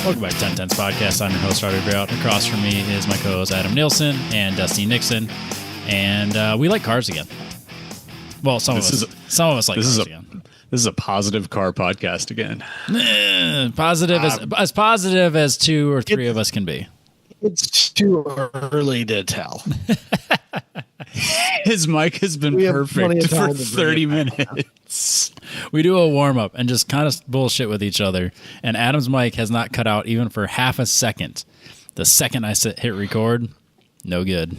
Welcome back to 1010's podcast. I'm your host, Robbie and Dusty. Across from me is my co-host, Adam Nielsen and Dusty Nixon. And we like cars again. Well, some of us like cars again. This is a positive car podcast again. Positive as positive as two or three of us can be. It's too early to tell. His mic has been perfect for 30 minutes. We do a warm-up and just kind of bullshit with each other. And Adam's mic has not cut out even for half a second. The second I hit record, no good.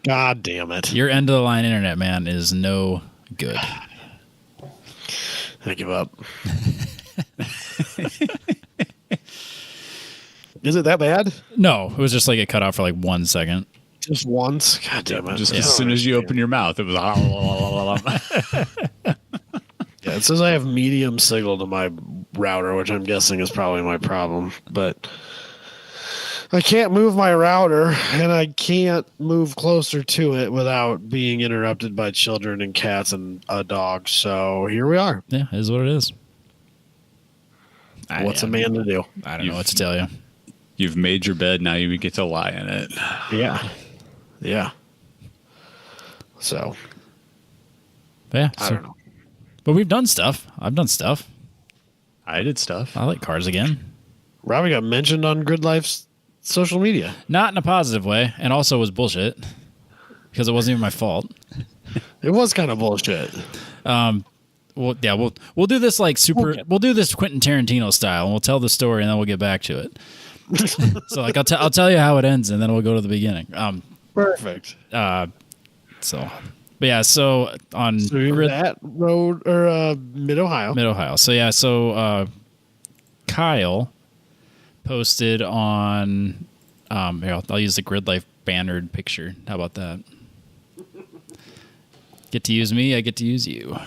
God damn it. Your end-of-the-line internet, man, is no good. I give up. Is it that bad? No, it was just like it cut out for like 1 second. Just once? God damn it. Just as soon as you open your mouth, it was... Yeah, it says I have medium signal to my router, which I'm guessing is probably my problem. But I can't move my router, and I can't move closer to it without being interrupted by children and cats and a dog. So here we are. Yeah, it is what it is. What's a man to do? I don't know what to tell you. You've made your bed, now you get to lie in it. Yeah. Yeah. So. Yeah. I don't know. But we've done stuff. I've done stuff. I did stuff. I like cars again. Robbie got mentioned on Grid Life's social media. Not in a positive way, and also was bullshit because it wasn't even my fault. It was kind of bullshit. Well, yeah, we'll do this like we'll do this Quentin Tarantino style, and we'll tell the story, and then we'll get back to it. So like I'll tell you how it ends, and then we'll go to the beginning. Perfect. But yeah, so on that road or Mid-Ohio. So yeah, so Kyle posted on here, I'll use the Grid Life bannered picture. How about that? Get to use me, I get to use you.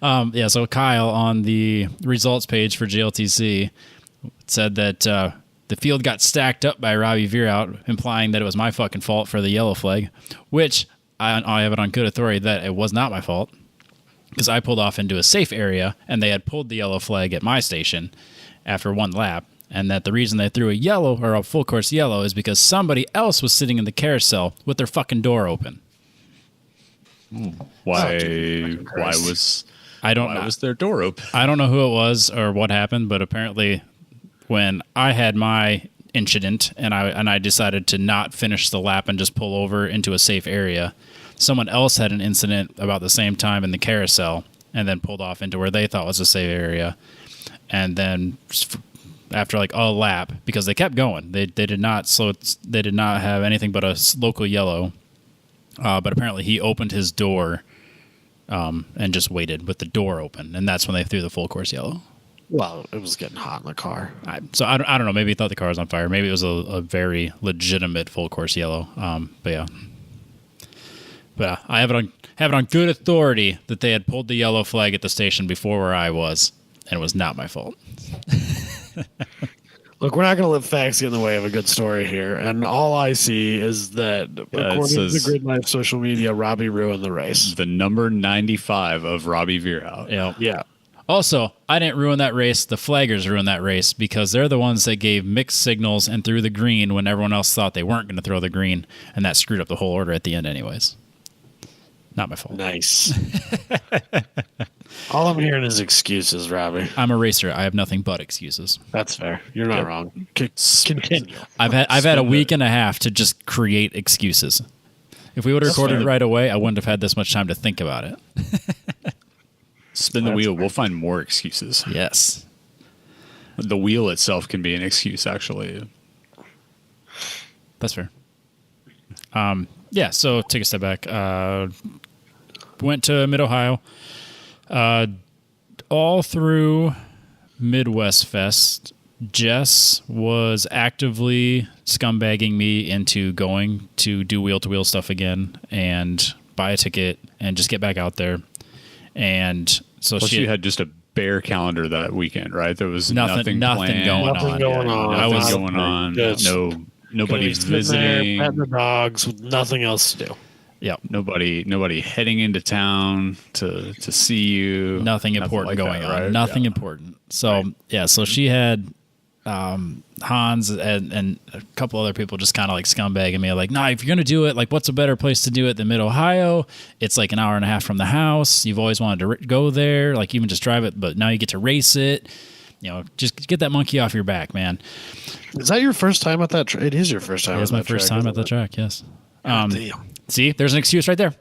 Yeah, so Kyle on the results page for JLTC said that the field got stacked up by Robbie Veerout, implying that it was my fucking fault for the yellow flag, which I have it on good authority that it was not my fault because I pulled off into a safe area and they had pulled the yellow flag at my station after one lap, and that the reason they threw a yellow or a full course yellow is because somebody else was sitting in the carousel with their fucking door open. Why was their door open? I don't know who it was or what happened, but apparently when I had my incident and I decided to not finish the lap and just pull over into a safe area, someone else had an incident about the same time in the carousel and then pulled off into where they thought was a safe area. And then after like a lap, because they kept going, they did not have anything but a local yellow. But apparently he opened his door and just waited with the door open, and that's when they threw the full course yellow. Well, it was getting hot in the car. I don't know. Maybe he thought the car was on fire. Maybe it was a very legitimate full course yellow. But I have it on good authority that they had pulled the yellow flag at the station before where I was, and it was not my fault. Look, we're not going to let facts get in the way of a good story here. And all I see is that, according to the Grid Life social media, Robbie ruined the race. The number 95 of Robbie Veerout. Yeah. Also, I didn't ruin that race. The flaggers ruined that race because they're the ones that gave mixed signals and threw the green when everyone else thought they weren't going to throw the green. And that screwed up the whole order at the end anyways. Not my fault. Nice. All I'm hearing is excuses, Robbie. I'm a racer. I have nothing but excuses. That's fair. You're not wrong. Continue. I've had a week and a half to just create excuses. If we would have recorded right away, I wouldn't have had this much time to think about it. Spin the wheel. We'll find more excuses. Yes. The wheel itself can be an excuse, actually. That's fair. Yeah, so take a step back. Went to Mid-Ohio. All through Midwest Fest, Jess was actively scumbagging me into going to do wheel-to-wheel stuff again and buy a ticket and just get back out there. And so she had just a bare calendar that weekend, right? There was nothing going on. Nothing going on. Nobody's visiting. Petting the dogs with nothing else to do. Yep. Nobody heading into town to see you. Nothing important like going on. Right? Nothing important. So so she had Hans and a couple other people just kind of like scumbagging me, like, nah, if you're gonna do it, like, what's a better place to do it than Mid Ohio? It's like an hour and a half from the house. You've always wanted to go there, like even just drive it, but now you get to race it. Just get that monkey off your back, man. Is that your first time at that track? It is your first time. It's my first time at the track. Yes. See, there's an excuse right there.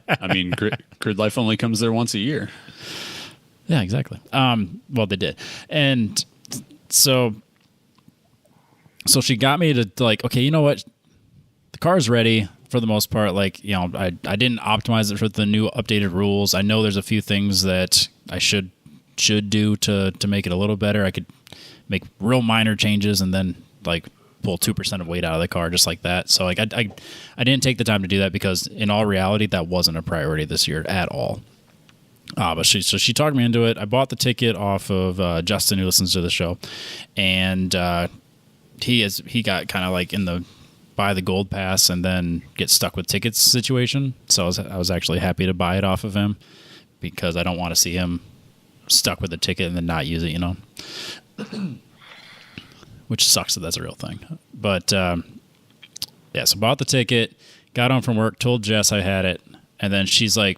I mean, Grid Life only comes there once a year. Yeah, exactly. Well, they did. And so she got me to like, okay, you know what? The car's ready for the most part. Like, I didn't optimize it for the new updated rules. I know there's a few things that I should do to make it a little better. I could make real minor changes and then like pull 2% of weight out of the car just like that. So like I didn't take the time to do that because in all reality, that wasn't a priority this year at all. But she talked me into it. I bought the ticket off of Justin, who listens to the show, and he got kind of like in the buy the gold pass and then get stuck with tickets situation. So I was actually happy to buy it off of him because I don't want to see him stuck with a ticket and then not use it, which sucks that that's a real thing. But so bought the ticket, got home from work, told Jess I had it, and then she's like,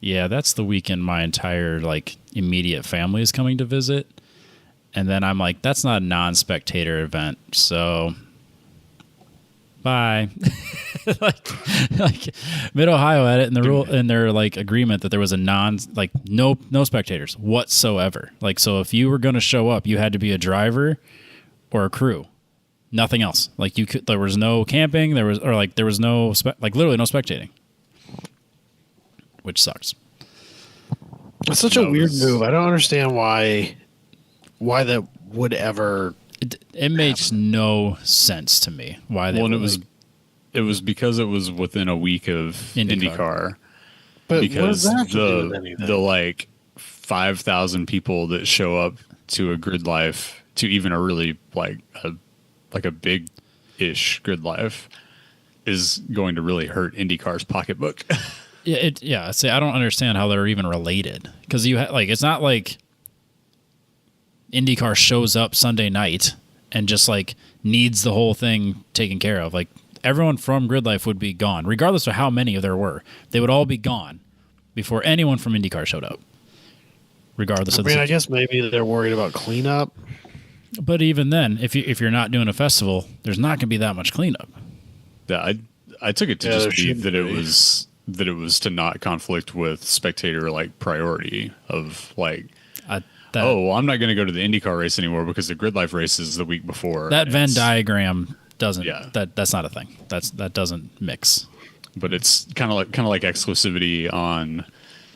yeah, that's the weekend my entire like immediate family is coming to visit. And then I'm like, that's not a non-spectator event, so bye. like Mid Ohio had it in the rule in their like agreement that there was a no spectators whatsoever. Like, so if you were going to show up, you had to be a driver or a crew, nothing else. Like there was no camping, there was no literally no spectating, which sucks. It's such a weird move. I don't understand why that would ever. It makes no sense to me why they. Well, it was because it was within a week of IndyCar. But because what does that have to do with anything? The like 5,000 people that show up to a Grid Life, to even a really like a big-ish Grid Life, is going to really hurt IndyCar's pocketbook. See, I don't understand how they're even related because it's not like IndyCar shows up Sunday night and just like needs the whole thing taken care of. Like everyone from Grid Life would be gone, regardless of how many there were. They would all be gone before anyone from IndyCar showed up. Regardless of the situation. I guess maybe they're worried about cleanup. But even then, if you're not doing a festival, there's not going to be that much cleanup. Yeah, I took it to just be that it was to not conflict with spectator like priority of like. I'm not going to go to the IndyCar race anymore because the Grid Life race is the week before. That Venn diagram doesn't. Yeah. That's not a thing. That doesn't mix. But it's kind of like exclusivity on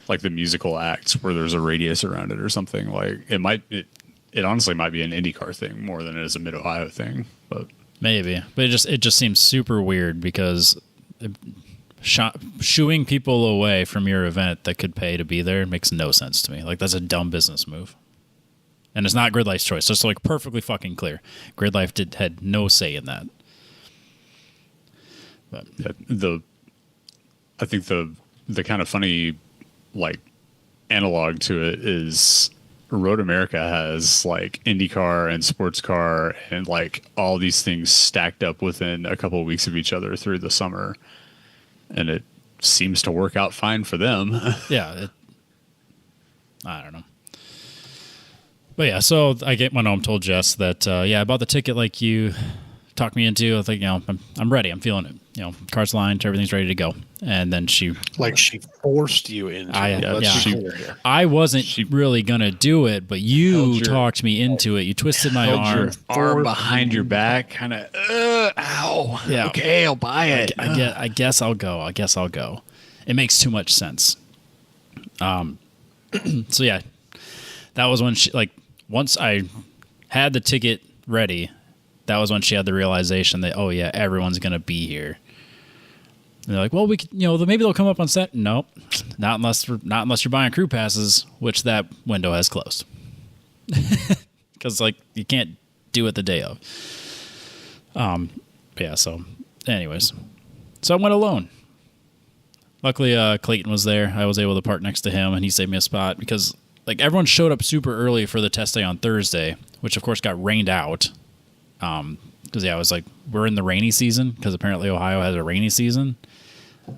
like the musical acts where there's a radius around it or something. Like it honestly might be an IndyCar thing more than it is a Mid Ohio thing. But maybe. But it just seems super weird because shooing people away from your event that could pay to be there makes no sense to me. Like that's a dumb business move. And it's not Grid Life's choice. Just like perfectly fucking clear. Grid Life had no say in that. But I think the kind of funny like analog to it is Road America has like IndyCar and sports car and like all these things stacked up within a couple of weeks of each other through the summer. And it seems to work out fine for them. Yeah. I don't know. But yeah, so I went home, told Jess that, I bought the ticket like you talked me into. I think, I'm ready. I'm feeling it. Car's lined, everything's ready to go. And then she forced you into it. I wasn't really going to do it, but you talked me into it. You twisted my arm behind your back, kind of, ow. Yeah. Okay, I'll buy it. I guess I'll go. It makes too much sense. So yeah, that was when she once I had the ticket ready, that was when she had the realization that, oh yeah, everyone's going to be here. And they're like, well, we could, maybe they'll come up on set. Nope. Not unless you're buying crew passes, which that window has closed. Cause you can't do it the day of. Yeah. So anyways, so I went alone. Luckily, Clayton was there. I was able to park next to him, and he saved me a spot because like everyone showed up super early for the test day on Thursday, which of course got rained out. Because I was like, we're in the rainy season because apparently Ohio has a rainy season.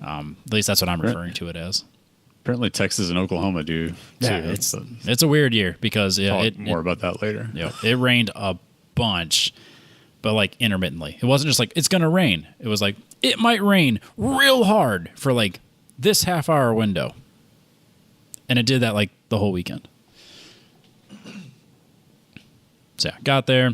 At least that's what I'm referring to it as. Apparently Texas and Oklahoma do too. Yeah, it's a weird year because more about that later. Yeah, it rained a bunch, but like intermittently. It wasn't just like it's gonna rain. It was like it might rain real hard for like this half-hour window, and it did that like the whole weekend. So yeah, got there,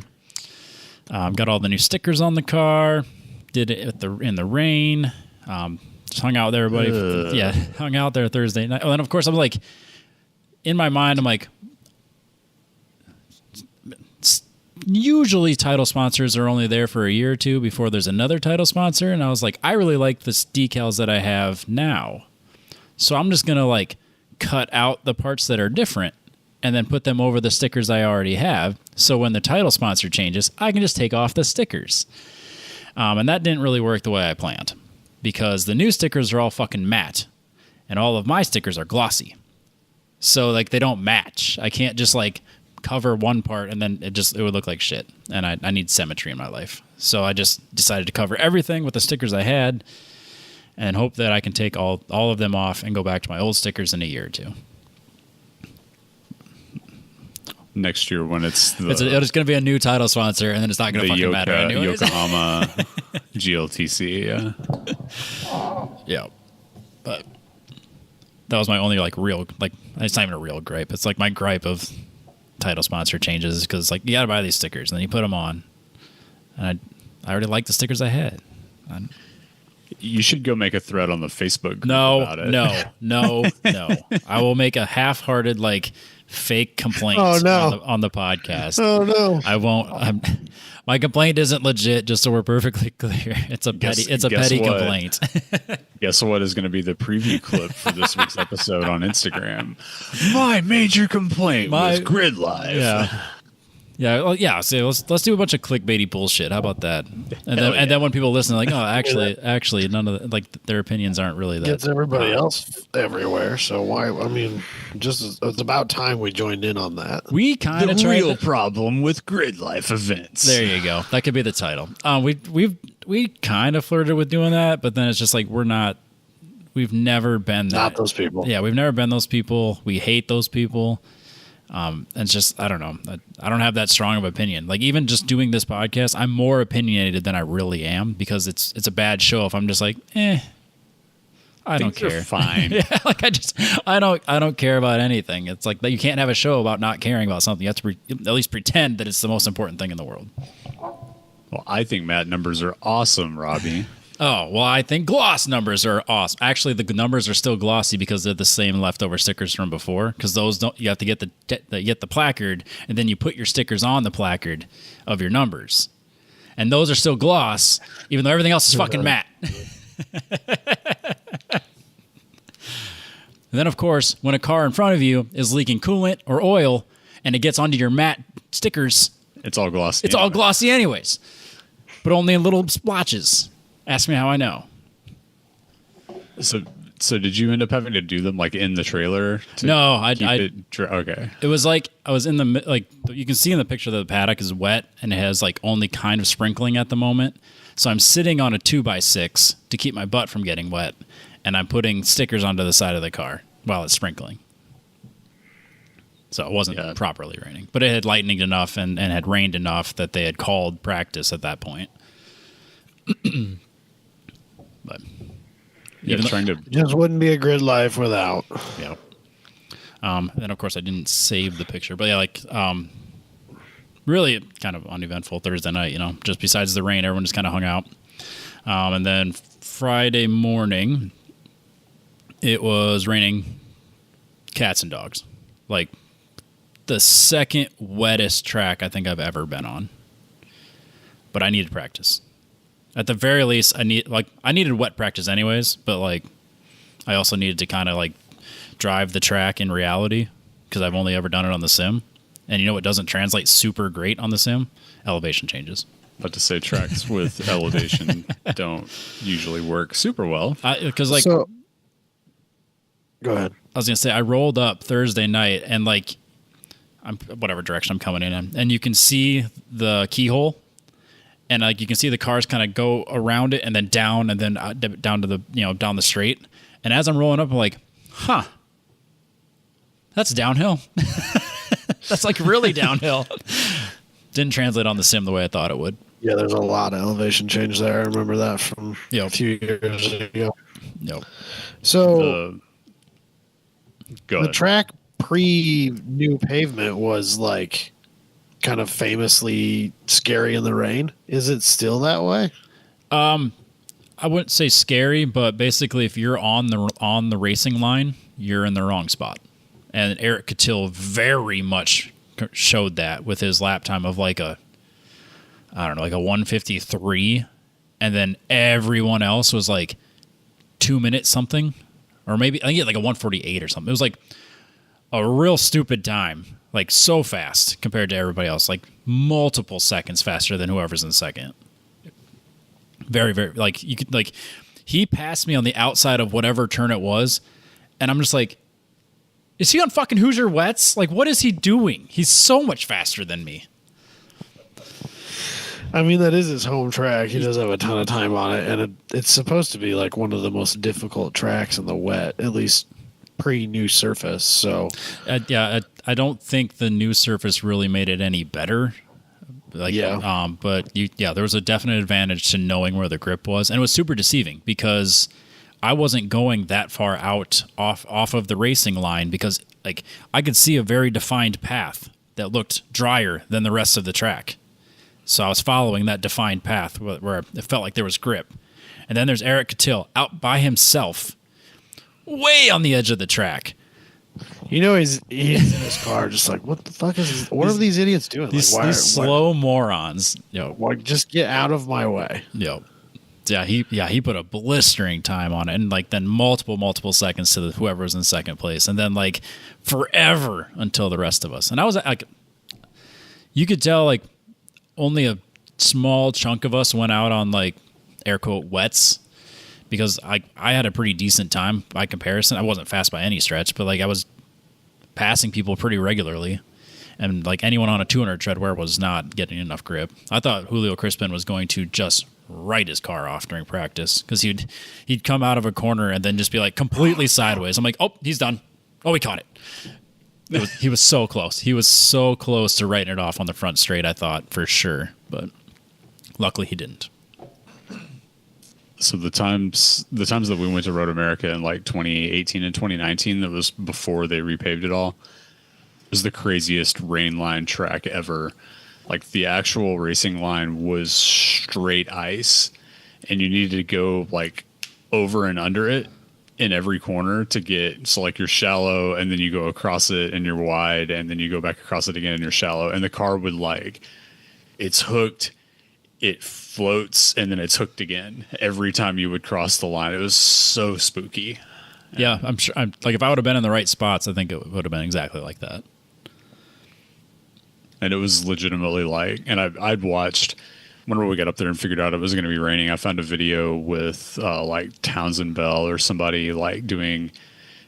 got all the new stickers on the car, did it in the rain, just hung out with everybody. Yeah, hung out there Thursday night. Oh, and of course I'm like, in my mind I'm like, usually title sponsors are only there for a year or two before there's another title sponsor, and I was like, I really like the decals that I have now, so I'm just gonna like cut out the parts that are different and then put them over the stickers I already have, so when the title sponsor changes I can just take off the stickers. And that didn't really work the way I planned, because the new stickers are all fucking matte and all of my stickers are glossy, so like they don't match. I can't just like cover one part and then it would look like shit, and I need symmetry in my life. So I just decided to cover everything with the stickers I had and hope that I can take all of them off and go back to my old stickers in a year or two. Next year when it's going to be a new title sponsor, and then it's not going to fucking matter anyways. Yokohama GLTC, yeah. But that was my only like real, like, it's not even a real gripe. It's like my gripe of title sponsor changes, because like you got to buy these stickers and then you put them on, and I already like the stickers I had. You should go make a thread on the Facebook group about it. No. I will make a half-hearted like fake complaint on the podcast. Oh no, I won't. My complaint isn't legit. Just so we're perfectly clear, it's a petty complaint. Guess what is going to be the preview clip for this week's episode on Instagram? My major complaint was Grid Life. Yeah. So let's do a bunch of clickbaity bullshit. How about that? And then when people listen, like, oh, actually, none of like their opinions aren't really that. Gets everybody else everywhere. So why? I mean, it's about time we joined in on that. We kind of tried real problem with Grid Life events. There you go. That could be the title. We kind of flirted with doing that, but then it's just like we've never been that. Not those people. Yeah, we've never been those people. We hate those people. It's just, I don't know. I don't have that strong of opinion. Like, even just doing this podcast, I'm more opinionated than I really am, because it's a bad show if I'm just like, I don't care. Fine. Yeah, like I don't care about anything. It's like you can't have a show about not caring about something. You have to at least pretend that it's the most important thing in the world. Well, I think matte numbers are awesome, Robbie. Oh, well, I think gloss numbers are awesome. Actually, the numbers are still glossy because they're the same leftover stickers from before. Because those don't, you have to get the placard, and then you put your stickers on the placard of your numbers, and those are still gloss, even though everything else is fucking matte. And then, of course, when a car in front of you is leaking coolant or oil, and it gets onto your matte stickers, it's all glossy. All glossy anyways, but only in little splotches. Ask me how I know. So did you end up having to do them like in the trailer? No, okay. It was like I was in the, like, you can see in the picture that the paddock is wet and it has like only kind of sprinkling at the moment. So I'm sitting on a 2x6 to keep my butt from getting wet, and I'm putting stickers onto the side of the car while it's sprinkling. So it wasn't properly raining, but it had lightened enough and had rained enough that they had called practice at that point. But just wouldn't be a Grid Life without. Yeah. Then of course I didn't save the picture, but yeah, like really kind of uneventful Thursday night. You know, just besides the rain, everyone just kind of hung out. And then Friday morning, it was raining cats and dogs. Like the second wettest track I think I've ever been on. But I needed practice. At the very least, I needed wet practice anyways, but like I also needed to kind of like drive the track in reality, because I've only ever done it on the sim. And you know what doesn't translate super great on the sim? Elevation changes. About to say tracks with elevation don't usually work super well. Because like, go ahead. I was gonna say I rolled up Thursday night and like, I'm whatever direction I'm coming in, and you can see the keyhole, and like you can see the cars kind of go around it and then down down to the down the straight. And as I'm rolling up, I'm like, huh, that's downhill. That's like really downhill. Didn't translate on the sim the way I thought it would. Yeah, there's a lot of elevation change there. I remember that from a few years ago. Yep. So the track pre-new pavement was like kind of famously scary in the rain. Is it still that way? I wouldn't say scary, but basically if you're on the racing line, you're in the wrong spot. And Eric Catil very much showed that with his lap time of like a 153, and then everyone else was like 2 minutes something, or maybe I think like a 148 or something. It was like a real stupid time, like so fast compared to everybody else, like multiple seconds faster than whoever's in second. Very, very, like you could like he passed me on the outside of whatever turn it was, and I'm just like, is he on fucking Hoosier Wets? Like, what is he doing? He's so much faster than me. I mean, that is his home track. He does have a ton of time on it, and it's supposed to be like one of the most difficult tracks in the wet, at least pre-new surface. So, I don't think the new surface really made it any better. Like, but there was a definite advantage to knowing where the grip was, and it was super deceiving because I wasn't going that far out off of the racing line because like I could see a very defined path that looked drier than the rest of the track. So I was following that defined path where it felt like there was grip. And then there's Eric Catil out by himself, way on the edge of the track. He's in his car just like, what the fuck is this? What are these idiots doing? These slow morons. Like, just get out of my way. Yo. Yeah, he put a blistering time on it, and like then multiple seconds to whoever was in second place, and then like forever until the rest of us. And I was like, you could tell like only a small chunk of us went out on like air quote wets because I had a pretty decent time by comparison. I wasn't fast by any stretch, but like I was passing people pretty regularly. And like anyone on a 200 treadwear was not getting enough grip. I thought Julio Crispin was going to just write his car off during practice because he'd come out of a corner and then just be like completely sideways. I'm like, oh, he's done. Oh, he caught it. He was so close. He was so close to writing it off on the front straight, I thought, for sure. But luckily he didn't. So the times that we went to Road America in like 2018 and 2019, that was before they repaved it all, was the craziest rain line track ever. Like the actual racing line was straight ice, and you needed to go like over and under it in every corner to get, so like you're shallow and then you go across it and you're wide and then you go back across it again and you're shallow, and the car would like, it's hooked, it floats, and then it's hooked again every time you would cross the line. It was so spooky. Yeah, I'm sure. Like if I would have been in the right spots, I think it would have been exactly like that. And it was legitimately like, and I'd watched, whenever we got up there and figured out it was going to be raining, I found a video with like Townsend Bell or somebody like doing,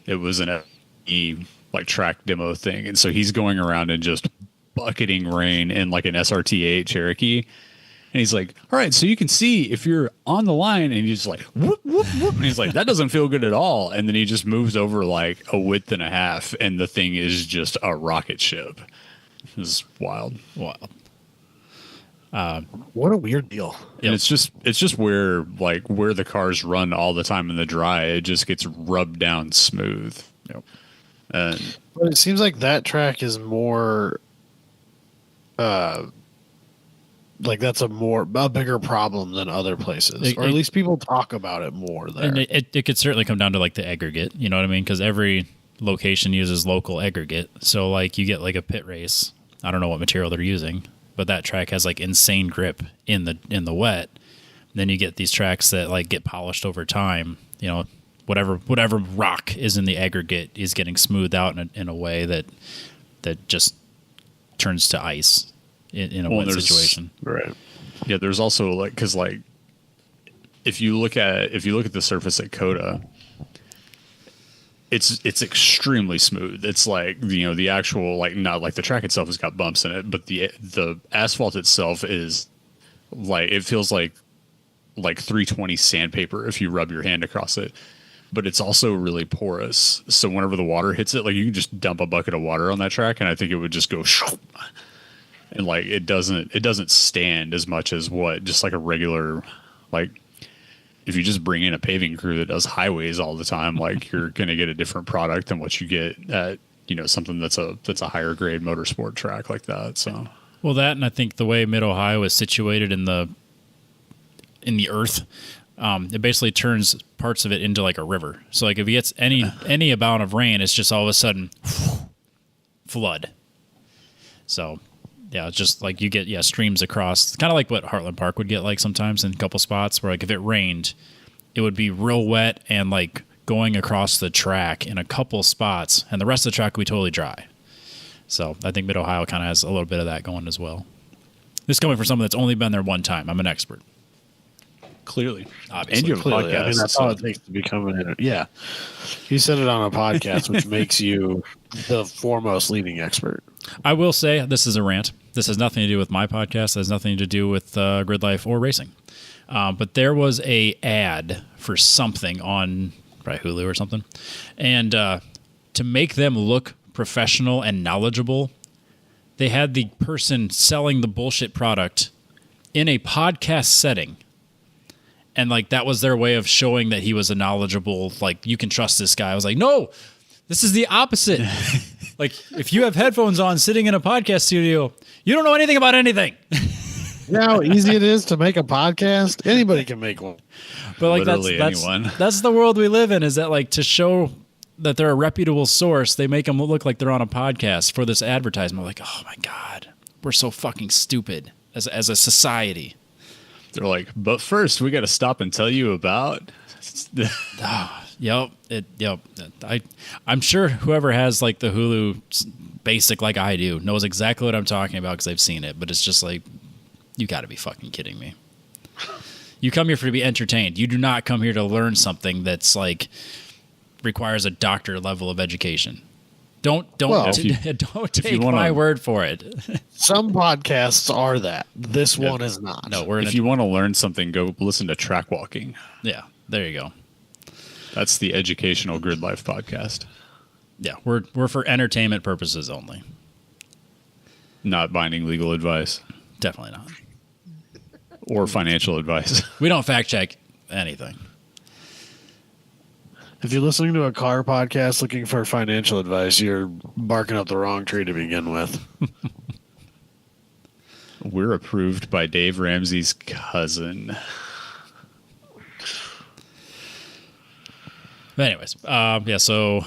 it was an FE like track demo thing. And so he's going around and just bucketing rain in like an SRT8 Cherokee. And he's like, all right, so you can see if you're on the line, and he's like, whoop, whoop, whoop. And he's like, that doesn't feel good at all. And then he just moves over like a width and a half, and the thing is just a rocket ship. It was wild. Wild. What a weird deal. And it's just where the cars run all the time in the dry, it just gets rubbed down smooth. Yep. But it seems like that track is more like that's a bigger problem than other places, or at least people talk about it more there. And it could certainly come down to like the aggregate, you know what I mean? Because every location uses local aggregate. So like you get like a pit race, I don't know what material they're using, but that track has like insane grip in the wet. Then you get these tracks that like get polished over time, you know, whatever rock is in the aggregate is getting smoothed out in a way that just turns to ice in a wet situation. Right. Yeah, there's also like, because like if you look at the surface at Coda, it's extremely smooth. It's like, you know, the actual, like, not like the track itself has got bumps in it, but the asphalt itself is like, it feels like 320 sandpaper if you rub your hand across it. But it's also really porous. So whenever the water hits it, like, you can just dump a bucket of water on that track and I think it would just go and like it doesn't stand as much as what just like a regular, like, if you just bring in a paving crew that does highways all the time, like, you're going to get a different product than what you get at, you know, something that's a higher grade motorsport track like that. So, well, that, and I think the way Mid-Ohio is situated in the earth, it basically turns parts of it into like a river. So like if it gets any amount of rain, it's just all of a sudden flood. So yeah, it's just like you get streams across. It's kind of like what Heartland Park would get like sometimes in a couple spots where like if it rained, it would be real wet and like going across the track in a couple spots, and the rest of the track would be totally dry. So I think Mid-Ohio kind of has a little bit of that going as well. This is coming from someone that's only been there one time. I'm an expert. Clearly. Obviously. And you have a podcast. I mean, that's all it takes to become an... Yeah. You said it on a podcast, which makes you the foremost leading expert. I will say, this is a rant. This has nothing to do with my podcast. It has nothing to do with Grid Life or racing. But there was a ad for something on probably Hulu or something. And to make them look professional and knowledgeable, they had the person selling the bullshit product in a podcast setting. And like that was their way of showing that he was a knowledgeable, like, you can trust this guy. I was like, no, this is the opposite. Like, if you have headphones on sitting in a podcast studio, you don't know anything about anything. You know how easy it is to make a podcast? Anybody can make one. But like anyone. That's the world we live in, is that like to show that they're a reputable source, they make them look like they're on a podcast for this advertisement. Like, oh my God, we're so fucking stupid as a society. They're like, but first we got to stop and tell you about. Yep. I'm sure whoever has like the Hulu basic like I do knows exactly what I'm talking about because they've seen it. But it's just like, you got to be fucking kidding me. You come here to be entertained. You do not come here to learn something that's like requires a doctor level of education. Don't take my word for it. Some podcasts are that. This one is not. No, if you want to learn something, go listen to Track Walking. Yeah, there you go. That's the educational Grid Life podcast. Yeah, we're for entertainment purposes only. Not binding legal advice. Definitely not. Or financial advice. We don't fact check anything. If you're listening to a car podcast looking for financial advice, you're barking up the wrong tree to begin with. We're approved by Dave Ramsey's cousin. But anyways, so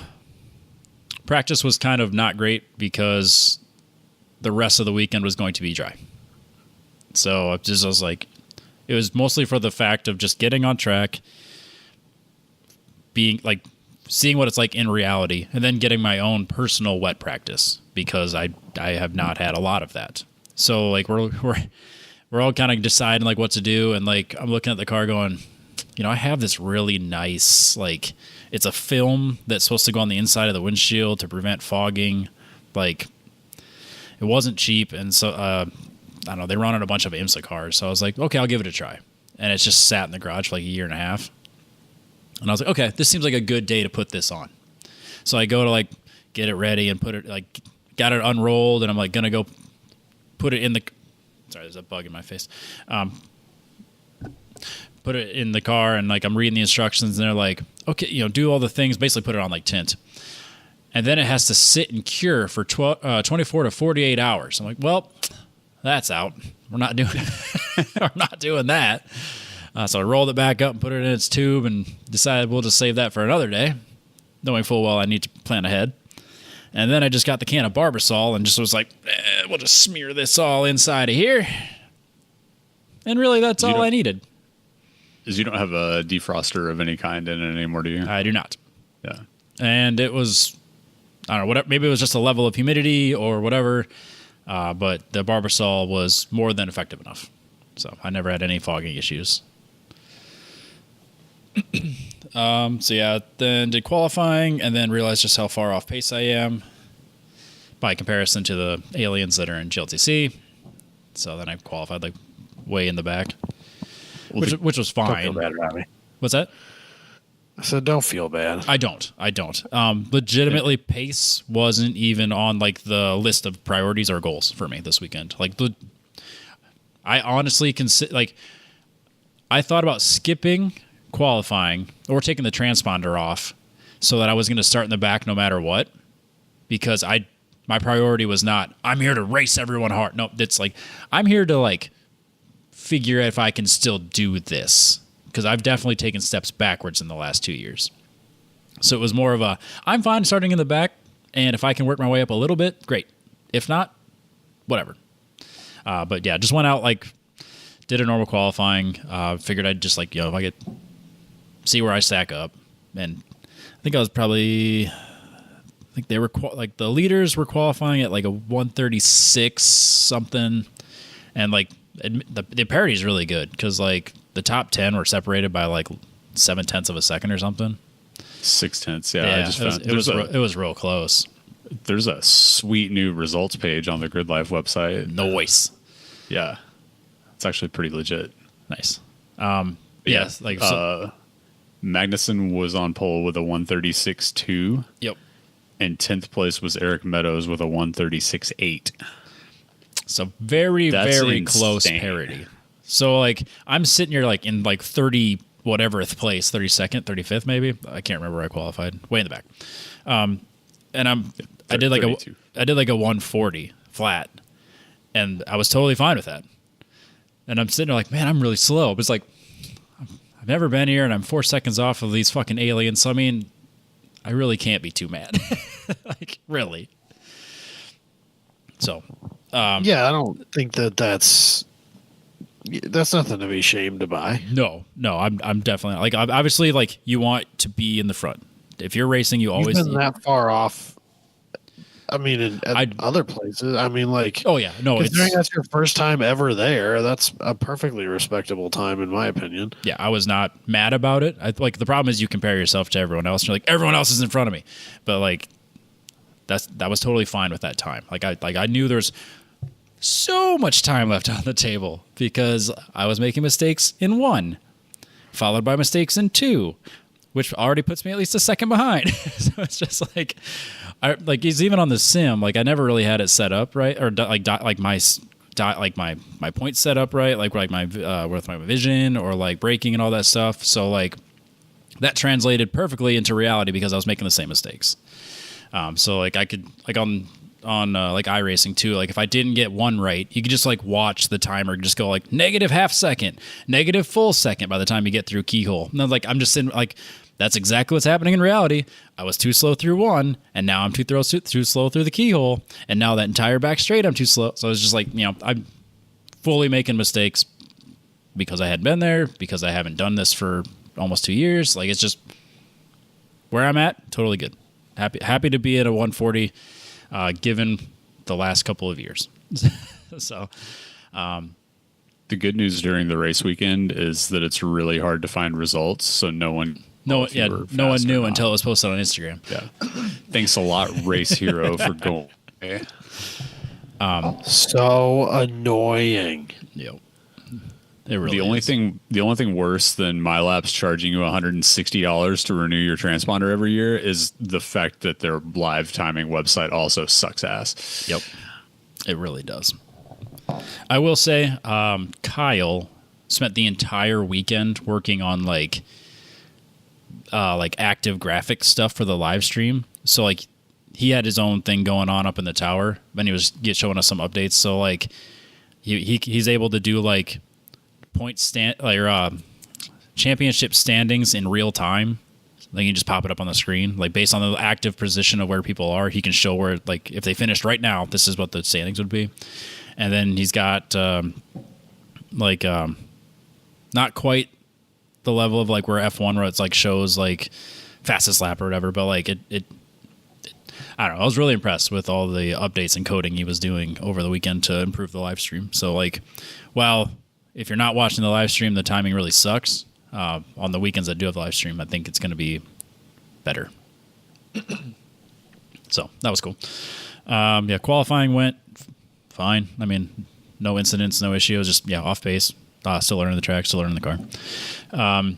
practice was kind of not great because the rest of the weekend was going to be dry. So I was like, it was mostly for the fact of just getting on track, being like seeing what it's like in reality, and then getting my own personal wet practice because I have not had a lot of that. So like we're all kind of deciding like what to do, and like I'm looking at the car going, you know, I have this really nice, like, it's a film that's supposed to go on the inside of the windshield to prevent fogging. Like, it wasn't cheap, and so I don't know, they run on a bunch of IMSA cars, so I was like, okay, I'll give it a try. And it's just sat in the garage for like a year and a half. And I was like, okay, this seems like a good day to put this on. So I go to like get it ready and put it, like, got it unrolled, and I'm like gonna go put it in the, sorry, there's a bug in my face. Put it in the car, and like I'm reading the instructions, and they're like, okay, you know, do all the things, basically put it on like tint. And then it has to sit and cure for 24 to 48 hours. I'm like, well, that's out. We're not doing we're not doing that. So I rolled it back up and put it in its tube and decided we'll just save that for another day, knowing full well I need to plan ahead. And then I just got the can of Barbasol and just was like, we'll just smear this all inside of here. And really, that's all I needed. Is you don't have a defroster of any kind in it anymore, do you? I do not. Yeah. And it was, I don't know, whatever, maybe it was just a level of humidity or whatever, but the Barbasol was more than effective enough. So I never had any fogging issues. So yeah, then did qualifying and then realized just how far off pace I am by comparison to the aliens that are in GLTC. So then I qualified like way in the back, which was fine. Don't feel bad, Robbie. What's that? I said, don't feel bad. I don't. Legitimately, pace wasn't even on like the list of priorities or goals for me this weekend. Like, I honestly I thought about skipping qualifying or taking the transponder off so that I was going to start in the back no matter what, because my priority was not, I'm here to race everyone hard. No, it's like, I'm here to like figure out if I can still do this, because I've definitely taken steps backwards in the last 2 years. So it was more of a, I'm fine starting in the back, and if I can work my way up a little bit, great. If not, whatever. But yeah, just went out, like, did a normal qualifying, figured I'd just like, if I could see where I stack up. And I think I was probably, they were like the leaders were qualifying at like a 136 something, and like the parity is really good because like the top 10 were separated by like 0.7 of a second or something. 0.6. Yeah, I just found it was real close. There's a sweet new results page on the Grid Life website. Nice. Yeah, it's actually pretty legit. Nice. Yes, like Magnussen was on pole with a 136.2. Yep. And 10th place was Eric Meadows with a 136.8. So very close parity. So like I'm sitting here like in like 30 whateverth place, 32nd, 35th maybe. I can't remember where I qualified. Way in the back. And I did like 32. a 140 flat, and I was totally fine with that. And I'm sitting there like, man, I'm really slow. But it's like I've never been here, and I'm 4 seconds off of these fucking aliens. So I mean, I really can't be too mad. Like, really. So, yeah, I don't think that's nothing to be ashamed by. No, I'm definitely like, obviously, like you want to be in the front. If you're racing, you always been that far off. I mean, in other places. I mean, like, oh yeah, no, considering that's your first time ever there, that's a perfectly respectable time, in my opinion. Yeah, I was not mad about it. Like the problem is you compare yourself to everyone else. And you're like, everyone else is in front of me, but like that was totally fine with that time. Like I knew there's so much time left on the table because I was making mistakes in 1, followed by mistakes in 2, which already puts me at least a second behind. So it's just like, he's even on the sim. Like I never really had it set up right, or my points set up right, like my with my vision or like braking and all that stuff. So like that translated perfectly into reality because I was making the same mistakes. So like I could like on like iRacing too, like if I didn't get 1 right, you could just like watch the timer just go like negative half second, negative full second by the time you get through keyhole. And then like I'm just sitting like, that's exactly what's happening in reality. I was too slow through 1, and now I'm too slow through the keyhole, and now that entire back straight I'm too slow. So it's just like, I'm fully making mistakes because I hadn't been there, because I haven't done this for almost 2 years. Like it's just where I'm at, totally good. Happy to be at a 140, given the last couple of years. So, the good news during the race weekend is that it's really hard to find results, so no one knew until it was posted on Instagram. Yeah, thanks a lot, Race Hero, for going. So annoying. Yep. It really the only thing worse than MyLapse charging you $160 to renew your transponder every year is the fact that their live timing website also sucks ass. Yep, it really does. I will say, Kyle spent the entire weekend working on like active graphics stuff for the live stream. So like he had his own thing going on up in the tower, and he was showing us some updates. So like he's able to do like championship standings in real time. Like you just pop it up on the screen, like based on the active position of where people are. He can show where, like, if they finished right now, this is what the standings would be. And then he's got not quite the level of like where F1, where it's like shows like fastest lap or whatever, but like it I don't know. I was really impressed with all the updates and coding he was doing over the weekend to improve the live stream. So like, while if you're not watching the live stream, the timing really sucks. On the weekends I do have the live stream, I think it's going to be better. So that was cool. Qualifying went fine. I mean, no incidents, no issues. Just off pace. Still learning the track, still learning the car.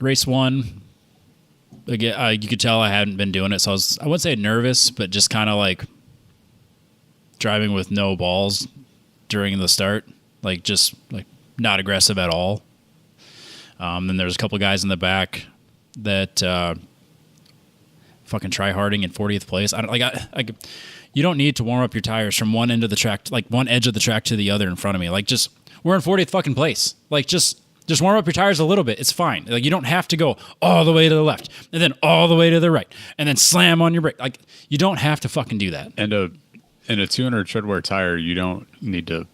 Race 1, again, you could tell I hadn't been doing it, so I wouldn't say nervous, but just kind of like driving with no balls during the start, like just like not aggressive at all. Then there's a couple guys in the back that fucking try harding in 40th place. You don't need to warm up your tires from one end of the track, like one edge of the track to the other in front of me. Like just we're in 40th fucking place. Like just warm up your tires a little bit. It's fine. Like you don't have to go all the way to the left and then all the way to the right and then slam on your brake. Like you don't have to fucking do that. And in a 200 treadwear tire, you don't need to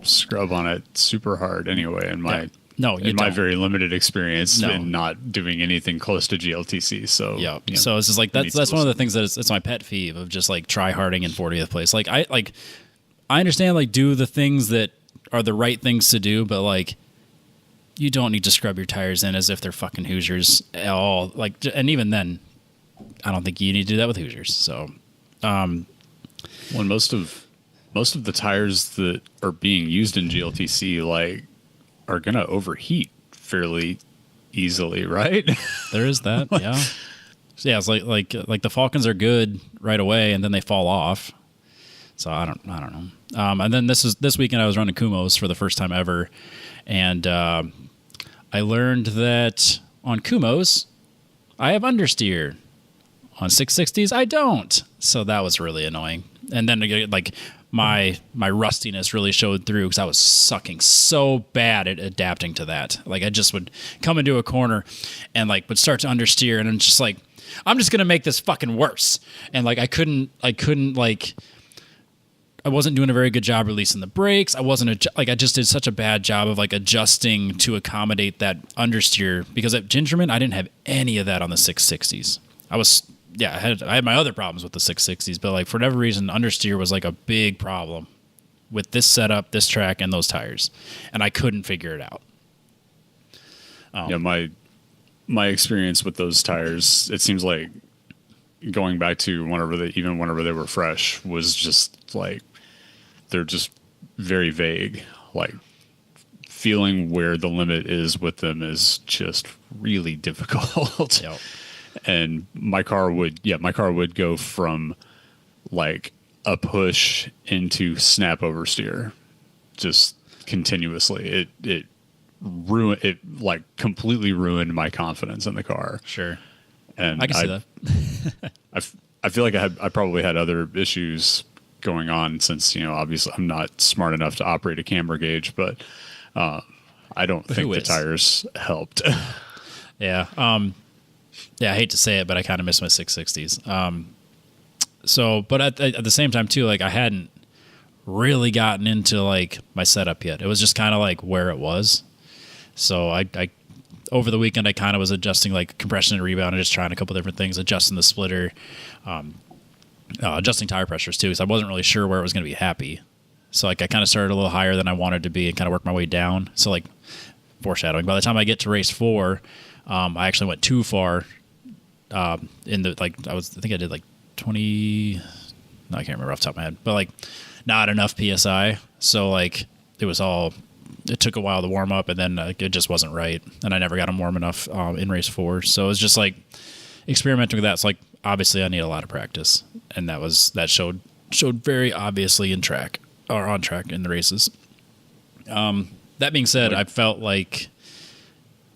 scrub on it super hard anyway. In my very limited experience in not doing anything close to GLTC. So so it's just like that's one of the things that it's my pet peeve of just like try harding in 40th place. Like I understand like do the things that are the right things to do, but like you don't need to scrub your tires in as if they're fucking Hoosiers at all. Like, and even then, I don't think you need to do that with Hoosiers. So, when most of the tires that are being used in GLTC like are gonna overheat fairly easily, right? There is that, yeah. So yeah, it's like the Falcons are good right away, and then they fall off. So I don't know. And then this weekend I was running Kumos for the first time ever, and I learned that on Kumos I have understeer. On 660s I don't. So that was really annoying. And then like my rustiness really showed through because I was sucking so bad at adapting to that. Like I just would come into a corner and like would start to understeer, and I'm just like, I'm just gonna make this fucking worse. And like I couldn't like. I wasn't doing a very good job releasing the brakes. I just did such a bad job of like adjusting to accommodate that understeer, because at Gingerman I didn't have any of that on the 660s. I had my other problems with the 660s, but like for whatever reason understeer was like a big problem with this setup, this track, and those tires, and I couldn't figure it out. My experience with those tires, it seems like going back to whenever they were fresh, was just like they're just very vague. Like feeling where the limit is with them is just really difficult. Yep. And my car would go from like a push into snap oversteer just continuously. It like completely ruined my confidence in the car. Sure. And I can see that. I feel like I probably had other issues going on since, obviously I'm not smart enough to operate a camber gauge, but I don't think the tires helped. Yeah. I hate to say it, but I kind of miss my 660s. But at the same time too, like I hadn't really gotten into like my setup yet. It was just kind of like where it was. So I over the weekend I kind of was adjusting like compression and rebound and just trying a couple different things, adjusting the splitter, adjusting tire pressures too, because I wasn't really sure where it was going to be happy. So like I kind of started a little higher than I wanted to be and kind of worked my way down. So like foreshadowing, by the time I get to race 4, I actually went too far in the like I think I did like 20. No, I can't remember off the top of my head, but like not enough PSI. So like it took a while to warm up, and then it just wasn't right, and I never got them warm enough in race 4. So it was just like experimenting with that. So like obviously I need a lot of practice, and that showed very obviously on track in the races. That being said, I felt like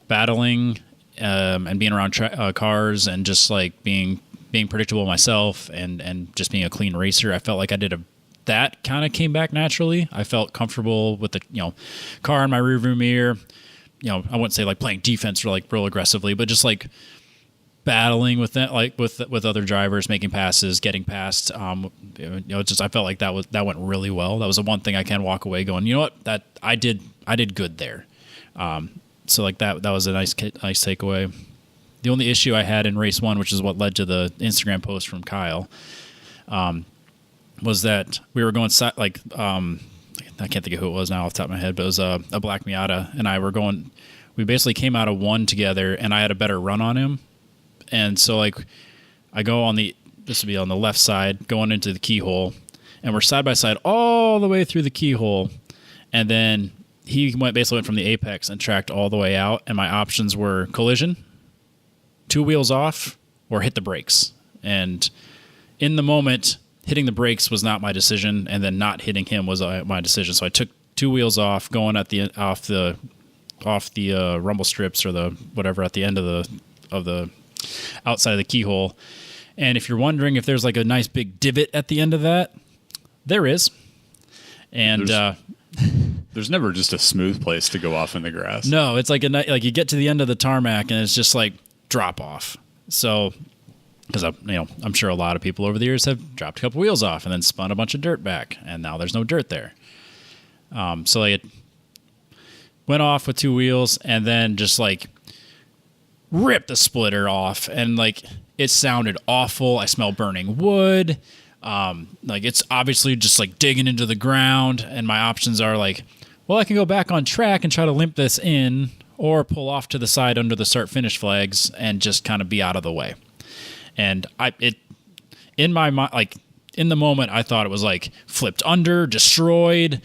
battling and being around cars and just like being predictable myself and just being a clean racer, I felt like I did that kind of came back naturally. I felt comfortable with the car in my rearview mirror. I wouldn't say like playing defense or like real aggressively, but just like battling with that, like with other drivers, making passes, getting past. I felt like that went really well. That was the one thing I can walk away going, you know what, that I did good there. So like that was a nice takeaway. The only issue I had in race 1, which is what led to the Instagram post from Kyle, was that we were going I can't think of who it was now off the top of my head, but it was a black Miata, and I were going. We basically came out of one together, and I had a better run on him, and so like I go on this would be on the left side going into the keyhole, and we're side by side all the way through the keyhole, and then he basically went from the apex and tracked all the way out, and my options were collision, 2 wheels off, or hit the brakes. And in the moment, hitting the brakes was not my decision, and then not hitting him was my decision. So I took 2 wheels off, going at the off the rumble strips or the whatever at the end of the outside of the keyhole. And if you're wondering if there's like a nice big divot at the end of that, there is. And there's never just a smooth place to go off in the grass. No, it's like like you get to the end of the tarmac and it's just like drop off. So, because I'm sure a lot of people over the years have dropped a couple wheels off and then spun a bunch of dirt back, and now there's no dirt there. So like it went off with 2 wheels and then just like ripped the splitter off, and like it sounded awful. I smelled burning wood. Like it's obviously just like digging into the ground, and my options are like, well, I can go back on track and try to limp this in, or pull off to the side under the start finish flags and just kind of be out of the way. And in my mind, like in the moment, I thought it was like flipped under, destroyed,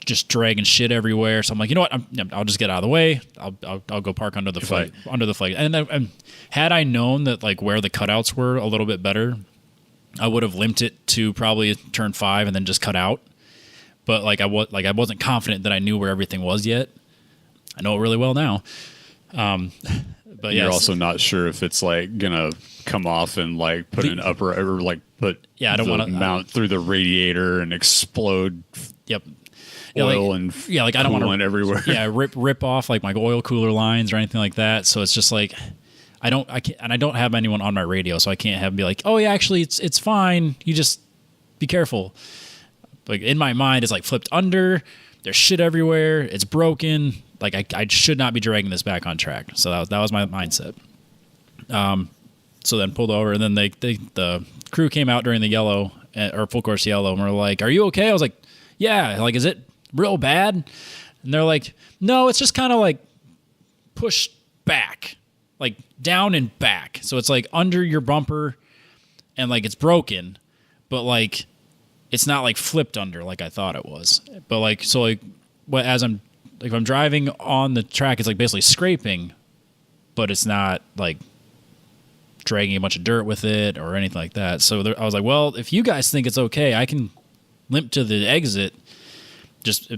just dragging shit everywhere. So I'm like, you know what? I'll just get out of the way. I'll go park under the flag. And had I known that like where the cutouts were a little bit better, I would have limped it to probably turn 5 and then just cut out. But I wasn't confident that I knew where everything was yet. I know it really well now. But you're also not sure if it's like gonna come off and like put an upper or like put I don't want to mount through the radiator and explode. Yep. Oil and I don't want to everywhere. Yeah, rip off like my oil cooler lines or anything like that. So it's just like I don't have anyone on my radio, so I can't have be like, oh yeah, actually it's fine. You just be careful. Like in my mind, it's like flipped under. There's shit everywhere. It's broken. Like I should not be dragging this back on track. So that was my mindset. So then pulled over, and then the crew came out during the yellow or full course yellow, and we're like, "Are you okay?" I was like, "Yeah." Like, is it real bad? And they're like, "No, it's just kind of like pushed back, like down and back. So it's like under your bumper, and like it's broken, but like it's not like flipped under like I thought it was. But like so like as I'm like if I'm driving on the track, it's like basically scraping, but it's not like dragging a bunch of dirt with it or anything like that. So I was like, well, if you guys think it's okay, I can limp to the exit.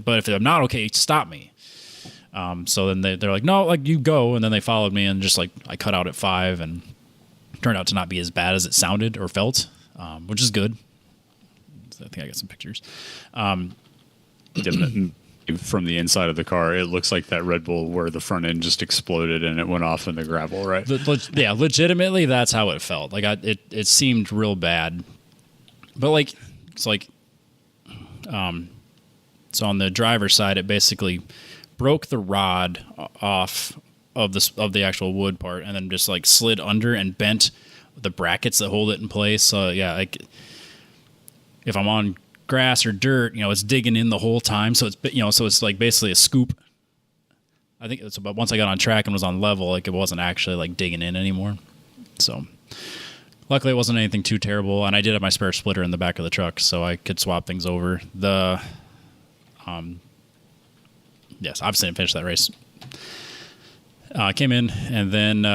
But if I'm not okay, stop me. So then they're like, no, like you go. And then they followed me, and just like I cut out at 5, and turned out to not be as bad as it sounded or felt, which is good. I think I got some pictures. From the inside of the car, it looks like that Red Bull where the front end just exploded and it went off in the gravel, right? Yeah, legitimately, that's how it felt. Like it seemed real bad, but like it's like, so on the driver's side, it basically broke the rod off of the actual wood part, and then just like slid under and bent the brackets that hold it in place. So yeah, like if I'm on grass or dirt, it's digging in the whole time. So it's like basically a scoop. I think it's about once I got on track and was on level, like it wasn't actually like digging in anymore. So luckily it wasn't anything too terrible. And I did have my spare splitter in the back of the truck, so I could swap things over. Yes, obviously didn't finish that race. Came in and then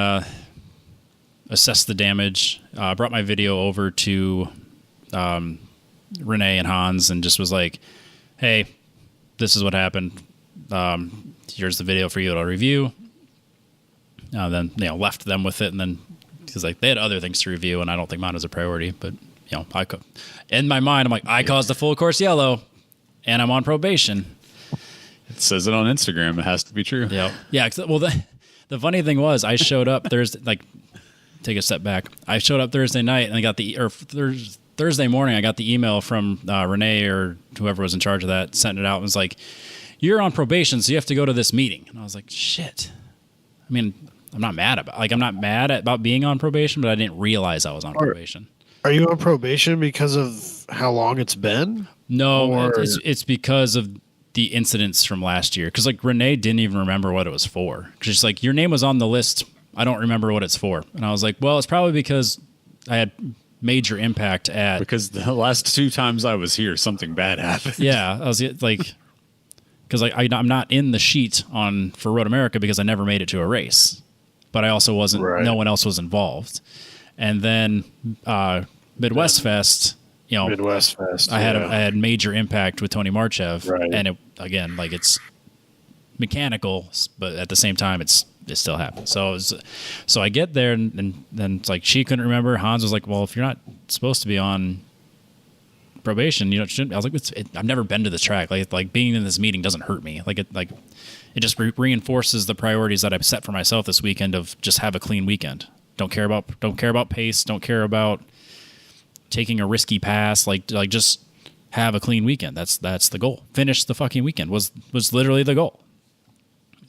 assessed the damage. Brought my video over to Renee and Hans, and just was like, hey, this is what happened. Here's the video for you to review. Then left them with it, and then because like they had other things to review, and I don't think mine was a priority. But in my mind, I'm like, I caused the full course yellow, and I'm on probation. It says it on Instagram. It has to be true. Yeah. Well, the funny thing was, I showed up Thursday. Like, take a step back. I showed up Thursday night, and I got Thursday morning, I got the email from Renee or whoever was in charge of that, sent it out, and was like, you're on probation, so you have to go to this meeting. And I was like, shit. I mean, I'm not mad about being on probation, but I didn't realize I was on probation. Are you on probation because of how long it's been? No, it's because of the incidents from last year. Because like Renee didn't even remember what it was for. She's like, your name was on the list. I don't remember what it's for. And I was like, well, it's probably because I had major impact at. Because the last 2 times I was here, something bad happened. Yeah, I was like, because like I'm not in the sheet for Road America because I never made it to a race, but I also wasn't. Right. No one else was involved. And then Midwest Fest. Midwest Fest. I had major impact with Tony Marchev, right. And it's mechanical, but at the same time, it still happened. So I get there, and then it's like she couldn't remember. Hans was like, "Well, if you're not supposed to be on probation, shouldn't." I was like, "I've never been to this track. Like being in this meeting doesn't hurt me. It just reinforces the priorities that I've set for myself this weekend of just have a clean weekend. Don't care about pace. Don't care about taking a risky pass, just have a clean weekend. That's the goal. Finish the fucking weekend was literally the goal.